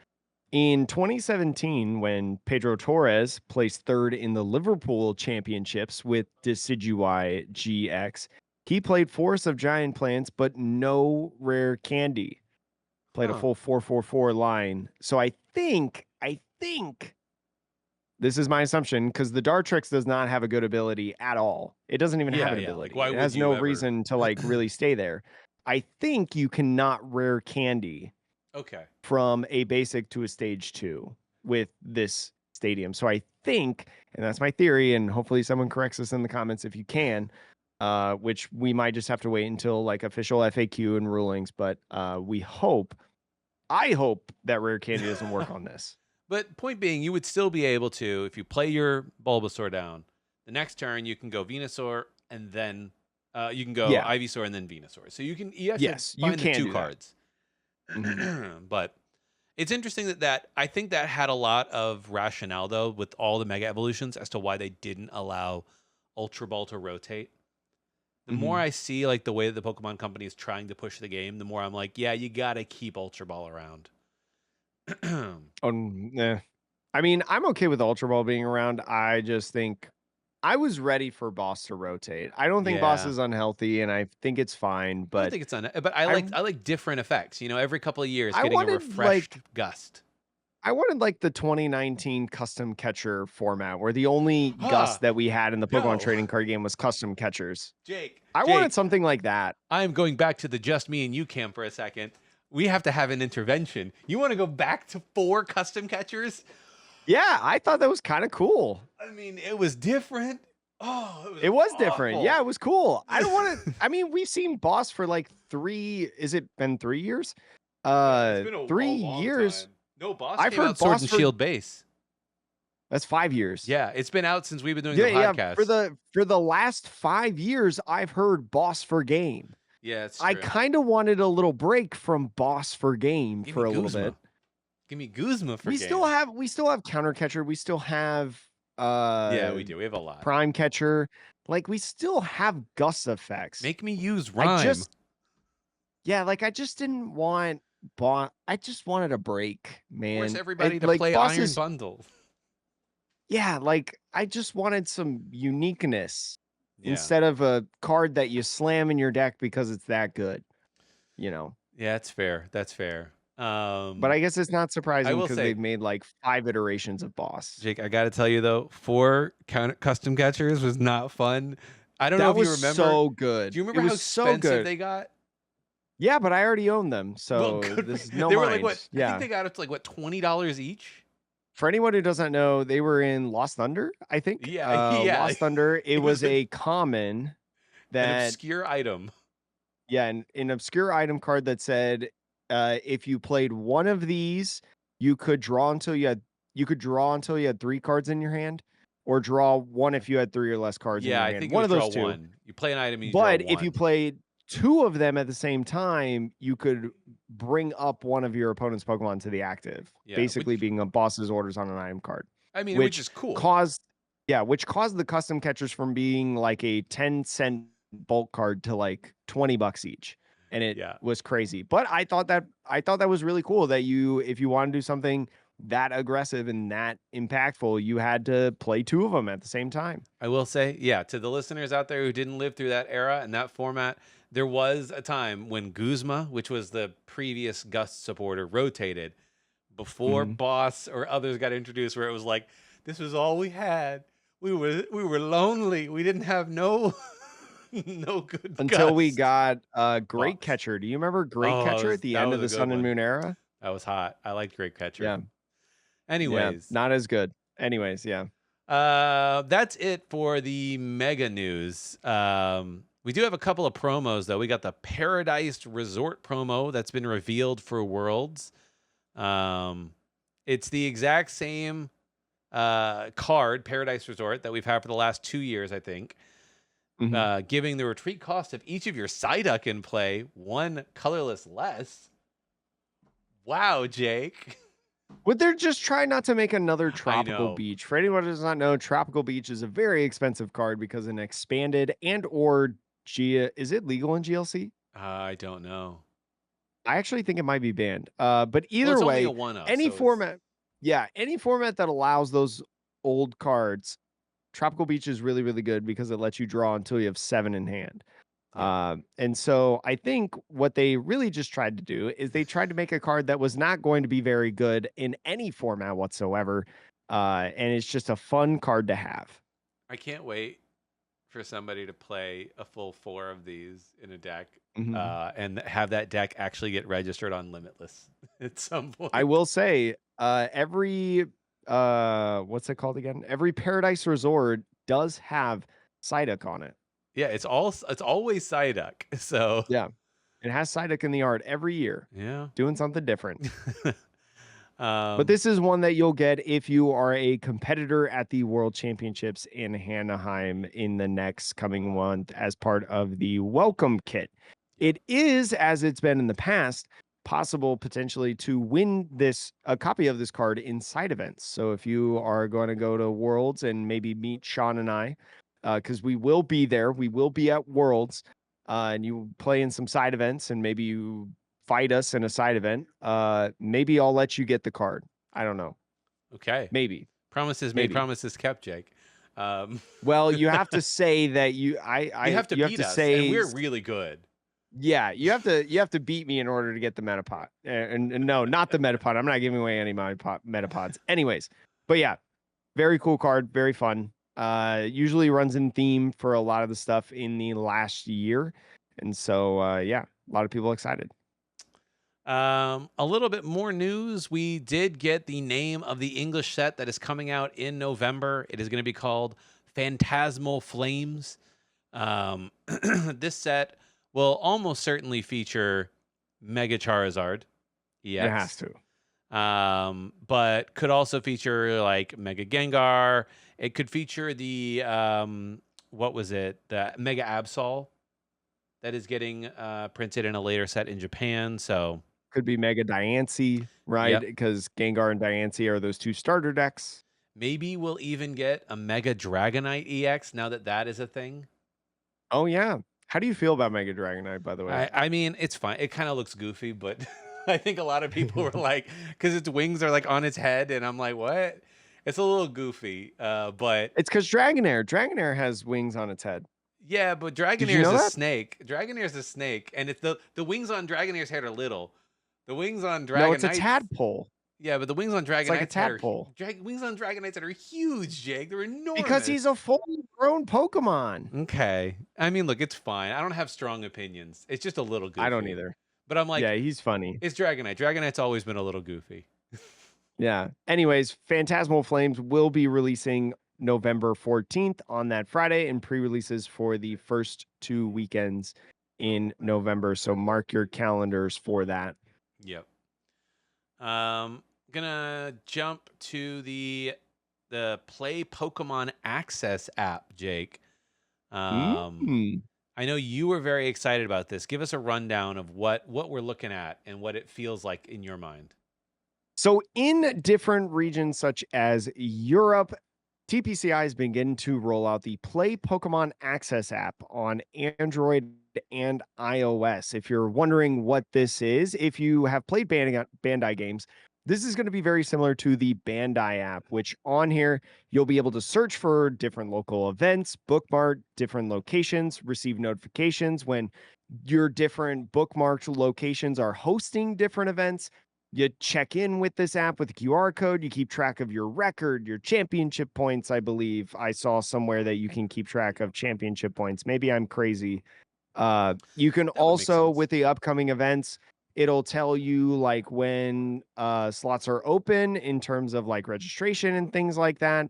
[SPEAKER 1] In 2017, when Pedro Torres placed third in the Liverpool Championships with Decidueye GX, he played Forest of Giant Plants, but no rare candy. Played a
[SPEAKER 2] Huh.
[SPEAKER 1] full 4-4-4 line. So I think this is my assumption because the Dartrix does not have a good ability at all. It doesn't even have
[SPEAKER 2] Yeah,
[SPEAKER 1] an
[SPEAKER 2] yeah. Like,
[SPEAKER 1] ability.
[SPEAKER 2] why
[SPEAKER 1] It
[SPEAKER 2] would
[SPEAKER 1] has no
[SPEAKER 2] you ever?
[SPEAKER 1] reason to really stay there. I think you cannot rare candy
[SPEAKER 2] Okay.
[SPEAKER 1] from a basic to a stage 2 with this stadium. So I think, and that's my theory, and hopefully someone corrects us in the comments if you can, which we might just have to wait until official FAQ and rulings, but I hope that rare candy doesn't work on this.
[SPEAKER 2] But point being, you would still be able to, if you play your Bulbasaur down, the next turn you can go Venusaur and then you can go
[SPEAKER 1] Yeah.
[SPEAKER 2] Ivysaur and then Venusaur. So you have to
[SPEAKER 1] Yes, you
[SPEAKER 2] find the
[SPEAKER 1] can
[SPEAKER 2] two
[SPEAKER 1] do that.
[SPEAKER 2] cards.
[SPEAKER 1] Mhm.
[SPEAKER 2] But it's interesting that I think that had a lot of rationale though with all the Mega Evolutions as to why they didn't allow Ultra Ball to rotate. The more
[SPEAKER 1] Mhm.
[SPEAKER 2] I see like the way that the Pokemon Company is trying to push the game, the more I'm like, yeah, you gotta keep Ultra Ball around.
[SPEAKER 1] Yeah. I mean, I'm okay with Ultra Ball being around. I just think I was ready for Boss to rotate. I don't think Boss
[SPEAKER 2] Yeah.
[SPEAKER 1] is unhealthy, and I think it's fine.
[SPEAKER 2] I don't
[SPEAKER 1] But
[SPEAKER 2] think it's but I
[SPEAKER 1] I
[SPEAKER 2] like different effects. Every couple of years,
[SPEAKER 1] I
[SPEAKER 2] getting a
[SPEAKER 1] wanted
[SPEAKER 2] refreshed
[SPEAKER 1] like
[SPEAKER 2] gust.
[SPEAKER 1] I wanted like the 2019 custom catcher format, where the only
[SPEAKER 2] Huh?
[SPEAKER 1] gust that we had in the Pokemon
[SPEAKER 2] No,
[SPEAKER 1] trading card game was custom catchers.
[SPEAKER 2] Jake.
[SPEAKER 1] I wanted
[SPEAKER 2] Jake,
[SPEAKER 1] something like that.
[SPEAKER 2] I am going back to the just me and you camp for a second. We have to have an intervention. You want to go back to 4 custom catchers?
[SPEAKER 1] Yeah, I thought that was kind of cool.
[SPEAKER 2] I mean, it was different. Oh, it was
[SPEAKER 1] It was different. Yeah,
[SPEAKER 2] awful.
[SPEAKER 1] it was cool. I don't want to. I mean, we've seen Boss for like Is it been 3 years?
[SPEAKER 2] It's been a
[SPEAKER 1] 3 years.
[SPEAKER 2] long time. No, Boss
[SPEAKER 1] I've
[SPEAKER 2] came
[SPEAKER 1] heard
[SPEAKER 2] out Sword
[SPEAKER 1] Boss
[SPEAKER 2] and
[SPEAKER 1] for
[SPEAKER 2] Shield base.
[SPEAKER 1] that's 5 years.
[SPEAKER 2] Yeah, it's been out since we've been doing
[SPEAKER 1] Yeah,
[SPEAKER 2] the
[SPEAKER 1] yeah.
[SPEAKER 2] podcast.
[SPEAKER 1] For the last 5 years, I've heard Boss for Game.
[SPEAKER 2] Yeah, it's
[SPEAKER 1] I
[SPEAKER 2] true.
[SPEAKER 1] kind of wanted a little break from Boss for Game
[SPEAKER 2] Give
[SPEAKER 1] for
[SPEAKER 2] me
[SPEAKER 1] a little
[SPEAKER 2] Guzma.
[SPEAKER 1] bit.
[SPEAKER 2] Give me Guzma for
[SPEAKER 1] We
[SPEAKER 2] game.
[SPEAKER 1] still have Counter Catcher. We still have
[SPEAKER 2] Yeah, we do. We have a lot.
[SPEAKER 1] Prime Catcher. Like we still have Gust effects.
[SPEAKER 2] Make me use Rhyme.
[SPEAKER 1] I just didn't want I just wanted a break, man.
[SPEAKER 2] Force everybody to
[SPEAKER 1] like
[SPEAKER 2] play
[SPEAKER 1] Bosses,
[SPEAKER 2] Iron Bundle.
[SPEAKER 1] Yeah, like I just wanted some uniqueness
[SPEAKER 2] Yeah.
[SPEAKER 1] instead of a card that you slam in your deck because it's that good.
[SPEAKER 2] Yeah, that's fair. That's fair.
[SPEAKER 1] But I guess it's not surprising
[SPEAKER 2] will
[SPEAKER 1] because
[SPEAKER 2] say-
[SPEAKER 1] they've made like 5 iterations of Boss.
[SPEAKER 2] Jake, I got to tell you though, 4 custom catchers was not fun. I don't know if you remember.
[SPEAKER 1] So good.
[SPEAKER 2] Do you remember
[SPEAKER 1] it
[SPEAKER 2] how
[SPEAKER 1] was so
[SPEAKER 2] expensive
[SPEAKER 1] good.
[SPEAKER 2] they got?
[SPEAKER 1] Yeah, but I already own them, so
[SPEAKER 2] Well, good.
[SPEAKER 1] this is no
[SPEAKER 2] They
[SPEAKER 1] mind.
[SPEAKER 2] were like what?
[SPEAKER 1] Yeah.
[SPEAKER 2] I think they got up to like what, $20 each.
[SPEAKER 1] For anyone who doesn't know, they were in Lost Thunder, I think.
[SPEAKER 2] Yeah, yeah.
[SPEAKER 1] Lost Thunder. It was
[SPEAKER 2] was
[SPEAKER 1] a common
[SPEAKER 2] An
[SPEAKER 1] that
[SPEAKER 2] obscure item.
[SPEAKER 1] yeah, an obscure item card that said if you played one of these, you could draw until you had 3 cards in your hand, or draw one if you had 3 or less cards in your
[SPEAKER 2] Yeah,
[SPEAKER 1] hand.
[SPEAKER 2] I think
[SPEAKER 1] one
[SPEAKER 2] it
[SPEAKER 1] of
[SPEAKER 2] was
[SPEAKER 1] those
[SPEAKER 2] draw
[SPEAKER 1] two.
[SPEAKER 2] one. You play an item, and you
[SPEAKER 1] But
[SPEAKER 2] draw one.
[SPEAKER 1] if you played 2 of them at the same time, you could bring up one of your opponent's Pokemon to the active,
[SPEAKER 2] Yeah,
[SPEAKER 1] basically
[SPEAKER 2] which-
[SPEAKER 1] being a boss's orders on an item card.
[SPEAKER 2] I mean,
[SPEAKER 1] which
[SPEAKER 2] which is cool.
[SPEAKER 1] caused the custom catchers from being like a 10-cent bulk card to like $20 each. And it was crazy. But I thought that was really cool that if you want to do something that aggressive and that impactful, you had to play 2 of them at the same time.
[SPEAKER 2] I will say, yeah, to the listeners out there who didn't live through that era and that format, there was a time when Guzma, which was the previous Gust supporter, rotated before Boss or others got introduced, where it was like, this was all we had. We were lonely. We didn't have no good
[SPEAKER 1] until we
[SPEAKER 2] Gust.
[SPEAKER 1] got Great
[SPEAKER 2] Boss.
[SPEAKER 1] Catcher. Do you remember Great Catcher at the end of the Sun and Moon era?
[SPEAKER 2] That was hot. I liked Great Catcher.
[SPEAKER 1] Yeah.
[SPEAKER 2] Anyways,
[SPEAKER 1] not as good. Anyways, yeah.
[SPEAKER 2] That's it for the mega news. We do have a couple of promos though. We got the Paradise Resort promo that's been revealed for Worlds. It's the exact same card, Paradise Resort, that we've had for the last 2 years, I think. Giving the retreat cost of each of your Psyduck in play 1 colorless less. Wow, Jake.
[SPEAKER 1] Would they just try not to make another Tropical Beach? For anyone who does not know, Tropical Beach is a very expensive card because an expanded is it legal in GLC?
[SPEAKER 2] I don't know.
[SPEAKER 1] I actually think it might be banned. But either
[SPEAKER 2] it's
[SPEAKER 1] way,
[SPEAKER 2] only a 1-0,
[SPEAKER 1] any
[SPEAKER 2] so
[SPEAKER 1] format, any format that allows those old cards, Tropical Beach is really, really good because it lets you draw until you have 7 in hand. And so I think what they really just tried to do is they tried to make a card that was not going to be very good in any format whatsoever. And it's just a fun card to have.
[SPEAKER 2] I can't wait for somebody to play a full 4 of these in a deck and have that deck actually get registered on Limitless at some point.
[SPEAKER 1] I will say every what's it called again? Every Paradise Resort does have Psyduck on it.
[SPEAKER 2] Yeah, it's always Psyduck. So
[SPEAKER 1] yeah, it has Psyduck in the art every year.
[SPEAKER 2] Yeah,
[SPEAKER 1] doing something different. But this is one that you'll get if you are a competitor at the World Championships in Anaheim in the next coming month as part of the welcome kit. It is, as it's been in the past, possible potentially to win a copy of this card in side events. So if you are going to go to Worlds and maybe meet Sean and I, because we will be there, we will be at Worlds, and you play in some side events, and maybe you fight us in a side event, maybe I'll let you get the card. I don't know.
[SPEAKER 2] Okay.
[SPEAKER 1] Maybe.
[SPEAKER 2] Promises made, promises kept, Jake.
[SPEAKER 1] Well, you have to say that
[SPEAKER 2] You have to
[SPEAKER 1] you have
[SPEAKER 2] beat
[SPEAKER 1] to
[SPEAKER 2] us, and
[SPEAKER 1] say
[SPEAKER 2] we're really good.
[SPEAKER 1] yeah, you have to beat me in order to get the Metapod. And no, not the Metapod. I'm not giving away any of my Metapods. Anyways, but yeah, very cool card, very fun. Usually runs in theme for a lot of the stuff in the last year. And so yeah, a lot of people excited.
[SPEAKER 2] A little bit more news. We did get the name of the English set that is coming out in November. It is going to be called Phantasmal Flames. This set will almost certainly feature Mega Charizard
[SPEAKER 1] It has
[SPEAKER 2] EX,
[SPEAKER 1] to.
[SPEAKER 2] but could also feature like Mega Gengar. It could feature the what was it? The Mega Absol that is getting printed in a later set in Japan. So,
[SPEAKER 1] Could be Mega Diancie, right?
[SPEAKER 2] yep.
[SPEAKER 1] Because Gengar and Diancie are those two starter decks.
[SPEAKER 2] Maybe we'll even get a Mega Dragonite EX now that that is a thing.
[SPEAKER 1] Oh yeah. How do you feel about Mega Dragonite, by the way?
[SPEAKER 2] I mean, it's fine. It kind of looks goofy, but I think a lot of people were like, because its wings are like on its head, and I'm like, what? It's a little goofy, but
[SPEAKER 1] It's because Dragonair. Dragonair has wings on its head.
[SPEAKER 2] yeah, but
[SPEAKER 1] Did you
[SPEAKER 2] Dragonair is
[SPEAKER 1] know
[SPEAKER 2] a
[SPEAKER 1] that?
[SPEAKER 2] snake. Dragonair is a snake, and it's the wings on Dragonair's head are little. The wings on
[SPEAKER 1] No, it's a
[SPEAKER 2] Dragonite's
[SPEAKER 1] tadpole.
[SPEAKER 2] yeah, but the wings on
[SPEAKER 1] It's like a
[SPEAKER 2] Dragonite's head are
[SPEAKER 1] tadpole.
[SPEAKER 2] wings on Dragonites that are huge, Jake. They're
[SPEAKER 1] Because
[SPEAKER 2] enormous.
[SPEAKER 1] he's a full grown Pokemon.
[SPEAKER 2] Okay. I mean, look, it's fine. I don't have strong opinions. It's just a little
[SPEAKER 1] I don't
[SPEAKER 2] goofy.
[SPEAKER 1] either.
[SPEAKER 2] But I'm like,
[SPEAKER 1] Yeah, he's funny.
[SPEAKER 2] it's Dragonite. Dragonite's always been a little goofy.
[SPEAKER 1] Yeah. Anyways, Phantasmal Flames will be releasing November 14th on that Friday and pre-releases for the first 2 weekends in November. So mark your calendars for that.
[SPEAKER 2] Yep. Gonna jump to the Play Pokemon Access app, Jake.
[SPEAKER 1] Mm.
[SPEAKER 2] I know you were very excited about this. Give us a rundown of what we're looking at and what it feels like in your mind.
[SPEAKER 1] So in different regions such as Europe, TPCI has begun to roll out the Play Pokemon Access app on Android and iOS. If you're wondering what this is, if you have played Bandai games, this is going to be very similar to the Bandai app, which on here you'll be able to search for different local events, bookmark different locations, receive notifications when your different bookmarked locations are hosting different events. You check in with this app with a QR code. You keep track of your record, your championship points. I believe I saw somewhere that you can keep track of championship points. Maybe I'm crazy. You can
[SPEAKER 2] That would make
[SPEAKER 1] also,
[SPEAKER 2] sense.
[SPEAKER 1] with the upcoming events, it'll tell you like when slots are open in terms of like registration and things like that.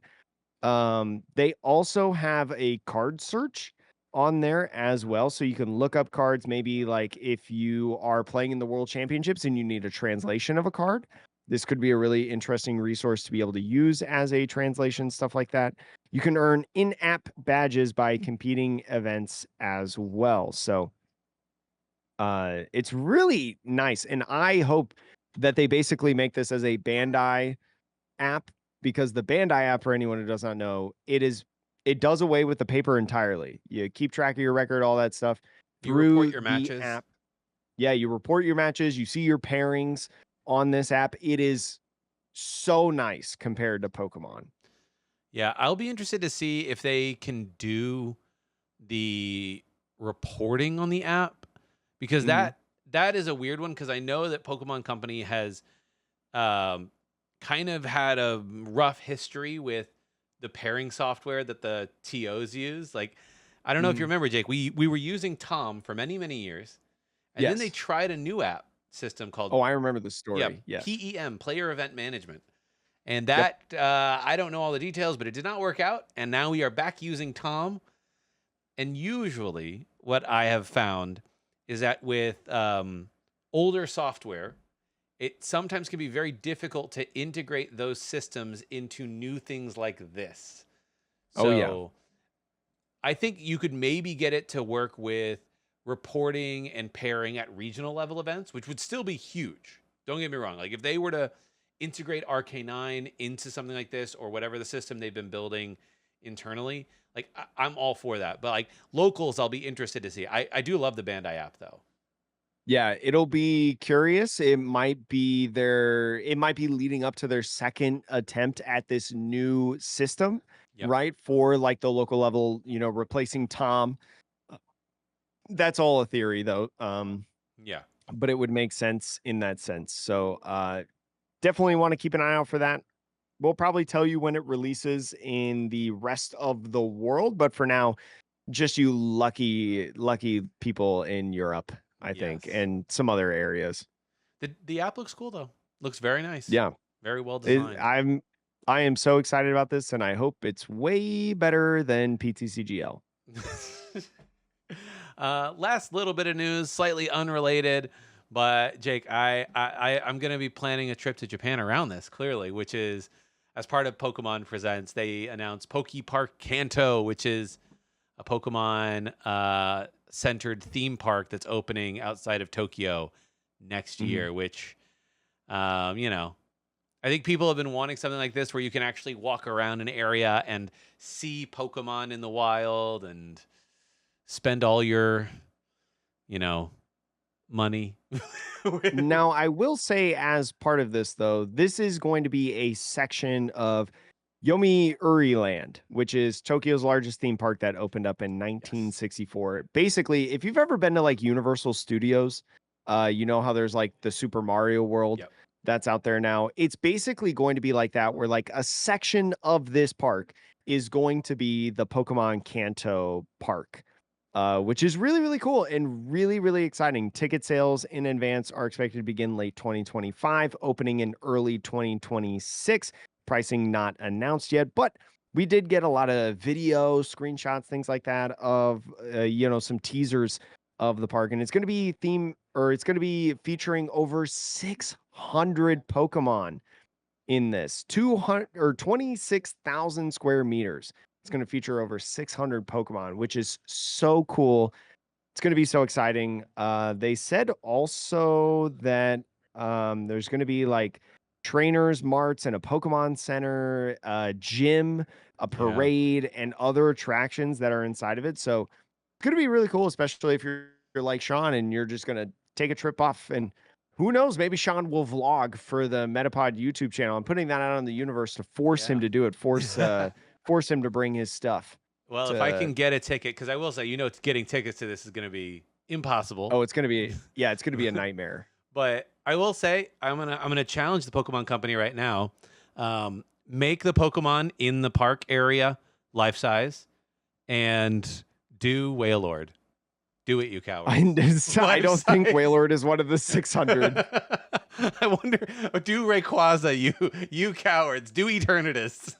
[SPEAKER 1] They also have a card search on there as well. So you can look up cards, maybe like if you are playing in the World Championships and you need a translation of a card. This could be a really interesting resource to be able to use as a translation, stuff like that. You can earn in app badges by competing events as well. So it's really nice. And I hope that they basically make this as a Bandai app because the Bandai app, for anyone who does not know, it does away with the paper entirely. You keep track of your record, all that stuff
[SPEAKER 2] You report
[SPEAKER 1] through
[SPEAKER 2] your
[SPEAKER 1] the
[SPEAKER 2] matches.
[SPEAKER 1] app. Yeah, you report your matches, you see your pairings on this app. It is so nice compared to Pokemon.
[SPEAKER 2] Yeah, I'll be interested to see if they can do the reporting on the app because
[SPEAKER 1] Mhm.
[SPEAKER 2] that is a weird one because I know that Pokemon Company has um, kind of had a rough history with the pairing software that the TOs use. Like, I don't know if you
[SPEAKER 1] Mhm.
[SPEAKER 2] remember, Jake. We were using Tom for many years, and then they
[SPEAKER 1] Yes.
[SPEAKER 2] tried a new app system called
[SPEAKER 1] Oh, I remember the
[SPEAKER 2] yeah
[SPEAKER 1] story. Yes.
[SPEAKER 2] PEM, Player Event Management. And
[SPEAKER 1] Yep.
[SPEAKER 2] that I don't know all the details, but it did not work out. And now we are back using Tom. And usually, what I have found is that with older software, it sometimes can be very difficult to integrate those systems into new things like this.
[SPEAKER 1] Oh yeah.
[SPEAKER 2] So I think you could maybe get it to work with reporting and pairing at regional level events, which would still be huge. Don't get me wrong. Like if they were to integrate RK9 into something like this or whatever the system they've been building internally, like I'm all for that. But like locals, I'll be interested to see. I do love the Bandai app though.
[SPEAKER 1] Yeah, it'll be curious. It might be leading up to their second attempt at this new system.
[SPEAKER 2] Yep.
[SPEAKER 1] right? For like the local level, replacing Tom. Uh, That's all a theory though.
[SPEAKER 2] Yeah.
[SPEAKER 1] But it would make sense in that sense. So definitely want to keep an eye out for that. We'll probably tell you when it releases in the rest of the world, but for now, just you lucky people in Europe, I think,
[SPEAKER 2] Yes.
[SPEAKER 1] and some other areas.
[SPEAKER 2] The app looks cool though. Looks very nice.
[SPEAKER 1] Yeah.
[SPEAKER 2] Very well
[SPEAKER 1] It,
[SPEAKER 2] designed.
[SPEAKER 1] I'm I am so excited about this, and I hope it's way better than PTCGL.
[SPEAKER 2] Last little bit of news, slightly unrelated, but Jake, I'm gonna be planning a trip to Japan around this clearly, which is as part of Pokemon Presents. They announced PokePark Kanto, which is a Pokemon centered theme park that's opening outside of Tokyo next
[SPEAKER 1] Mhm.
[SPEAKER 2] year. Which, you know, I think people have been wanting something like this where you can actually walk around an area and see Pokemon in the wild and spend all your, you know, money.
[SPEAKER 1] Now, I will say, as part of this, though, this is going to be a section of Yomiuri Land, which is Tokyo's largest theme park that opened up in
[SPEAKER 2] Yes.
[SPEAKER 1] 1964. Basically, if you've ever been to like Universal Studios, you know how there's like the Super Mario World
[SPEAKER 2] Yep.
[SPEAKER 1] that's out there now. It's basically going to be like that, where like a section of this park is going to be the Pokemon Kanto Park. Which is really, really cool and really, really exciting. Ticket sales in advance are expected to begin late 2025, opening in early 2026. Pricing not announced yet, but we did get a lot of video, screenshots, things like that of, some teasers of the park. And it's going to be it's going to be featuring over 600 Pokemon in this 200 or 26,000 square meters. It's going to feature over 600 Pokemon, which is so cool. It's going to be so exciting. They said also that there's going to be like trainers, marts, and a Pokemon center, gym, a
[SPEAKER 2] Yeah.
[SPEAKER 1] parade, and other attractions that are inside of it. So it's going to be really cool, especially if you're like Sean and you're just going to take a trip off. And who knows, maybe Sean will vlog for the Metapod YouTube channel. I'm putting that out on the universe to force him
[SPEAKER 2] Yeah.
[SPEAKER 1] to do it, force him to bring his stuff
[SPEAKER 2] Well, if I
[SPEAKER 1] to.
[SPEAKER 2] can get a ticket, because I will say, getting tickets to this is going to be impossible.
[SPEAKER 1] Oh, it's going to be, yeah, it's going to be a nightmare.
[SPEAKER 2] But I will say, I'm gonna challenge the Pokemon Company right now. Make the Pokemon in the park area life size, and do Wailord. Do it, you cowards.
[SPEAKER 1] I
[SPEAKER 2] Life
[SPEAKER 1] don't think
[SPEAKER 2] size.
[SPEAKER 1] Wailord is one of the 600.
[SPEAKER 2] I wonder. Do Rayquaza, you cowards. Do Eternatus.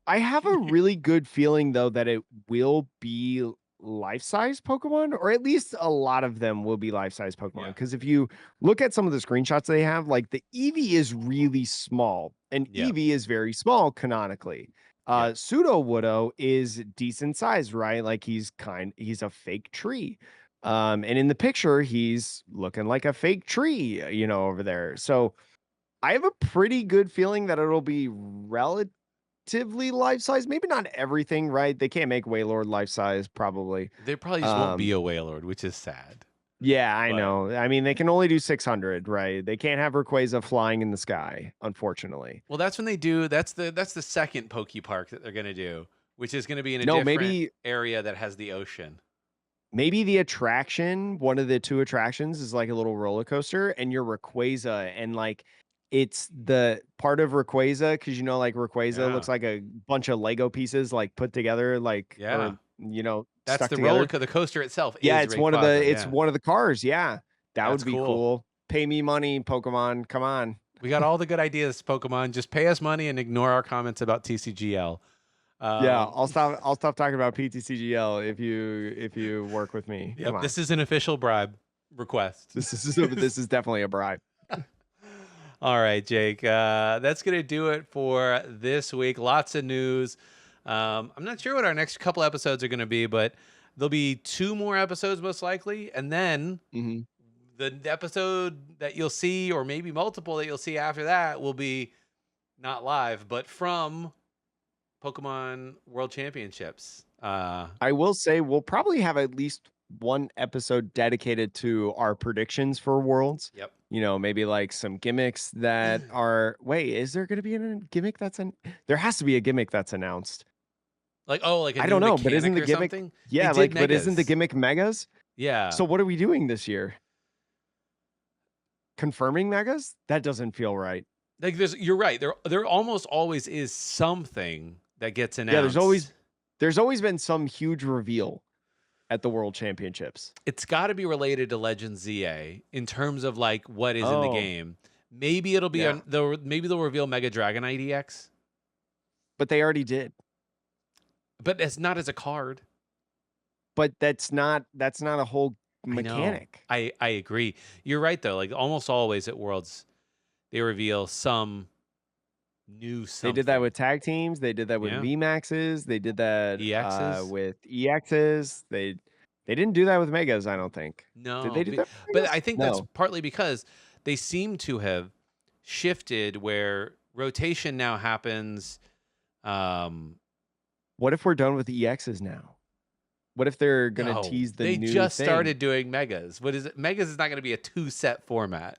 [SPEAKER 1] I have a really good feeling though that it will be life-size Pokemon, or at least a lot of them will be life-size Pokemon.
[SPEAKER 2] Yeah.
[SPEAKER 1] Because if you look at some of the screenshots they have, like the Eevee is really small, and
[SPEAKER 2] Yep.
[SPEAKER 1] Eevee is very small canonically.
[SPEAKER 2] Yep.
[SPEAKER 1] Pseudo Widow is decent size, right? Like he's a fake tree. And in the picture, he's looking like a fake tree, over there. So I have a pretty good feeling that it'll be relatively life size. Maybe not everything, right? They can't make Wailord life size, probably.
[SPEAKER 2] There probably just won't be
[SPEAKER 1] Um,
[SPEAKER 2] a Wailord, which is sad.
[SPEAKER 1] yeah, I
[SPEAKER 2] But
[SPEAKER 1] know. I mean, they can only do 600, right? They can't have Rayquaza flying in the sky, unfortunately.
[SPEAKER 2] well, that's when they do. That's the second Poke Park that they're gonna do, which is gonna be in a
[SPEAKER 1] No,
[SPEAKER 2] different
[SPEAKER 1] maybe
[SPEAKER 2] area that has the ocean.
[SPEAKER 1] the attraction, one of the two attractions is like a little roller coaster, and you're Rayquaza, and like it's the part of Rayquaza because like Rayquaza
[SPEAKER 2] Yeah.
[SPEAKER 1] looks like a bunch of Lego pieces like put together, like
[SPEAKER 2] Yeah.
[SPEAKER 1] or
[SPEAKER 2] That's
[SPEAKER 1] stuck
[SPEAKER 2] the
[SPEAKER 1] together.
[SPEAKER 2] the coaster itself
[SPEAKER 1] Yeah,
[SPEAKER 2] is
[SPEAKER 1] it's one of the
[SPEAKER 2] Rayquaza. Yeah.
[SPEAKER 1] cars. Yeah, that
[SPEAKER 2] That's
[SPEAKER 1] would be
[SPEAKER 2] cool.
[SPEAKER 1] cool. Pay me money, Pokemon. Come on.
[SPEAKER 2] We got all the good ideas, Pokemon. Just pay us money and ignore our comments about TCGL.
[SPEAKER 1] Yeah,
[SPEAKER 2] Um,
[SPEAKER 1] I'll stop talking about PTCGL if you work with me. Come
[SPEAKER 2] yep,
[SPEAKER 1] on.
[SPEAKER 2] this is an official bribe request.
[SPEAKER 1] This is definitely a bribe.
[SPEAKER 2] All right, Jake. That's going to do it for this week. Lots of news. I'm not sure what our next couple episodes are going to be, but there'll be 2 more episodes most likely. And then
[SPEAKER 1] Mhm.
[SPEAKER 2] the episode that you'll see, or maybe multiple that you'll see after that, will be not live, but from Pokemon World Championships.
[SPEAKER 1] I will say we'll probably have at least one episode dedicated to our predictions for Worlds.
[SPEAKER 2] Yep.
[SPEAKER 1] Maybe like some gimmicks that are. Wait, is there going to be a gimmick that's an? There has to be a gimmick that's announced.
[SPEAKER 2] Like, oh, like a
[SPEAKER 1] I
[SPEAKER 2] new
[SPEAKER 1] don't know, but isn't
[SPEAKER 2] mechanic
[SPEAKER 1] the
[SPEAKER 2] or
[SPEAKER 1] gimmick?
[SPEAKER 2] something? They
[SPEAKER 1] Yeah,
[SPEAKER 2] did
[SPEAKER 1] like, but isn't the
[SPEAKER 2] megas.
[SPEAKER 1] gimmick megas?
[SPEAKER 2] Yeah.
[SPEAKER 1] So what are we doing this year? Confirming megas? That doesn't feel right.
[SPEAKER 2] Like you're right. There almost always is something that gets
[SPEAKER 1] Yeah,
[SPEAKER 2] announced.
[SPEAKER 1] there's always been some huge reveal at the World Championships.
[SPEAKER 2] It's got to be related to Legends ZA in terms of like what is in the
[SPEAKER 1] Oh,
[SPEAKER 2] game. Maybe it'll be
[SPEAKER 1] yeah.
[SPEAKER 2] maybe they'll reveal Mega Dragonite EX,
[SPEAKER 1] But they already did.
[SPEAKER 2] but it's not as a card.
[SPEAKER 1] But that's not a whole
[SPEAKER 2] I know.
[SPEAKER 1] mechanic.
[SPEAKER 2] I agree. You're right though. Like almost always at Worlds, they reveal some new something.
[SPEAKER 1] They did that with tag teams. They did that with
[SPEAKER 2] Yeah.
[SPEAKER 1] VMAXs. They did that
[SPEAKER 2] EXs.
[SPEAKER 1] with EXs. They didn't do that with megas, I don't think.
[SPEAKER 2] No,
[SPEAKER 1] Did they do that? With
[SPEAKER 2] but
[SPEAKER 1] megas?
[SPEAKER 2] I think that's
[SPEAKER 1] No.
[SPEAKER 2] partly because they seem to have shifted where rotation now happens.
[SPEAKER 1] What if we're done with the EXs now? What if they're gonna
[SPEAKER 2] No,
[SPEAKER 1] tease the
[SPEAKER 2] they
[SPEAKER 1] new
[SPEAKER 2] just
[SPEAKER 1] thing?
[SPEAKER 2] started doing megas. What is it? Megas is not going to be a 2-set format.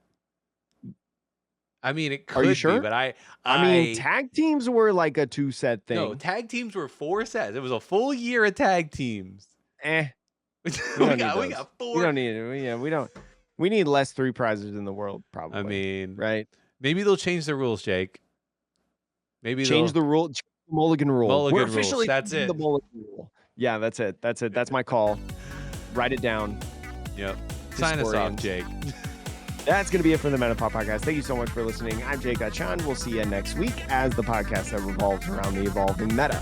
[SPEAKER 2] I mean, it could
[SPEAKER 1] Are you sure?
[SPEAKER 2] be, but I
[SPEAKER 1] mean, tag teams were like a 2-set thing.
[SPEAKER 2] no, tag teams were 4 sets. It was a full year of tag teams.
[SPEAKER 1] We
[SPEAKER 2] we
[SPEAKER 1] got
[SPEAKER 2] got 4.
[SPEAKER 1] We don't need it. Yeah, we don't. We need less 3 prizes in the world, probably.
[SPEAKER 2] I mean,
[SPEAKER 1] right?
[SPEAKER 2] Maybe they'll change the rules, Jake. Maybe
[SPEAKER 1] Change the rule. Mulligan rule.
[SPEAKER 2] Mulligan
[SPEAKER 1] We're
[SPEAKER 2] rules.
[SPEAKER 1] officially
[SPEAKER 2] That's it.
[SPEAKER 1] the Mulligan rule. Yeah, that's it. That's it. That's my call. Write it down.
[SPEAKER 2] Yep. Sign us off, Jake.
[SPEAKER 1] That's going to be it for the Metapop Podcast. Thank you so much for listening. I'm Jake Achan. We'll see you next week as the podcast that revolves around the evolving meta.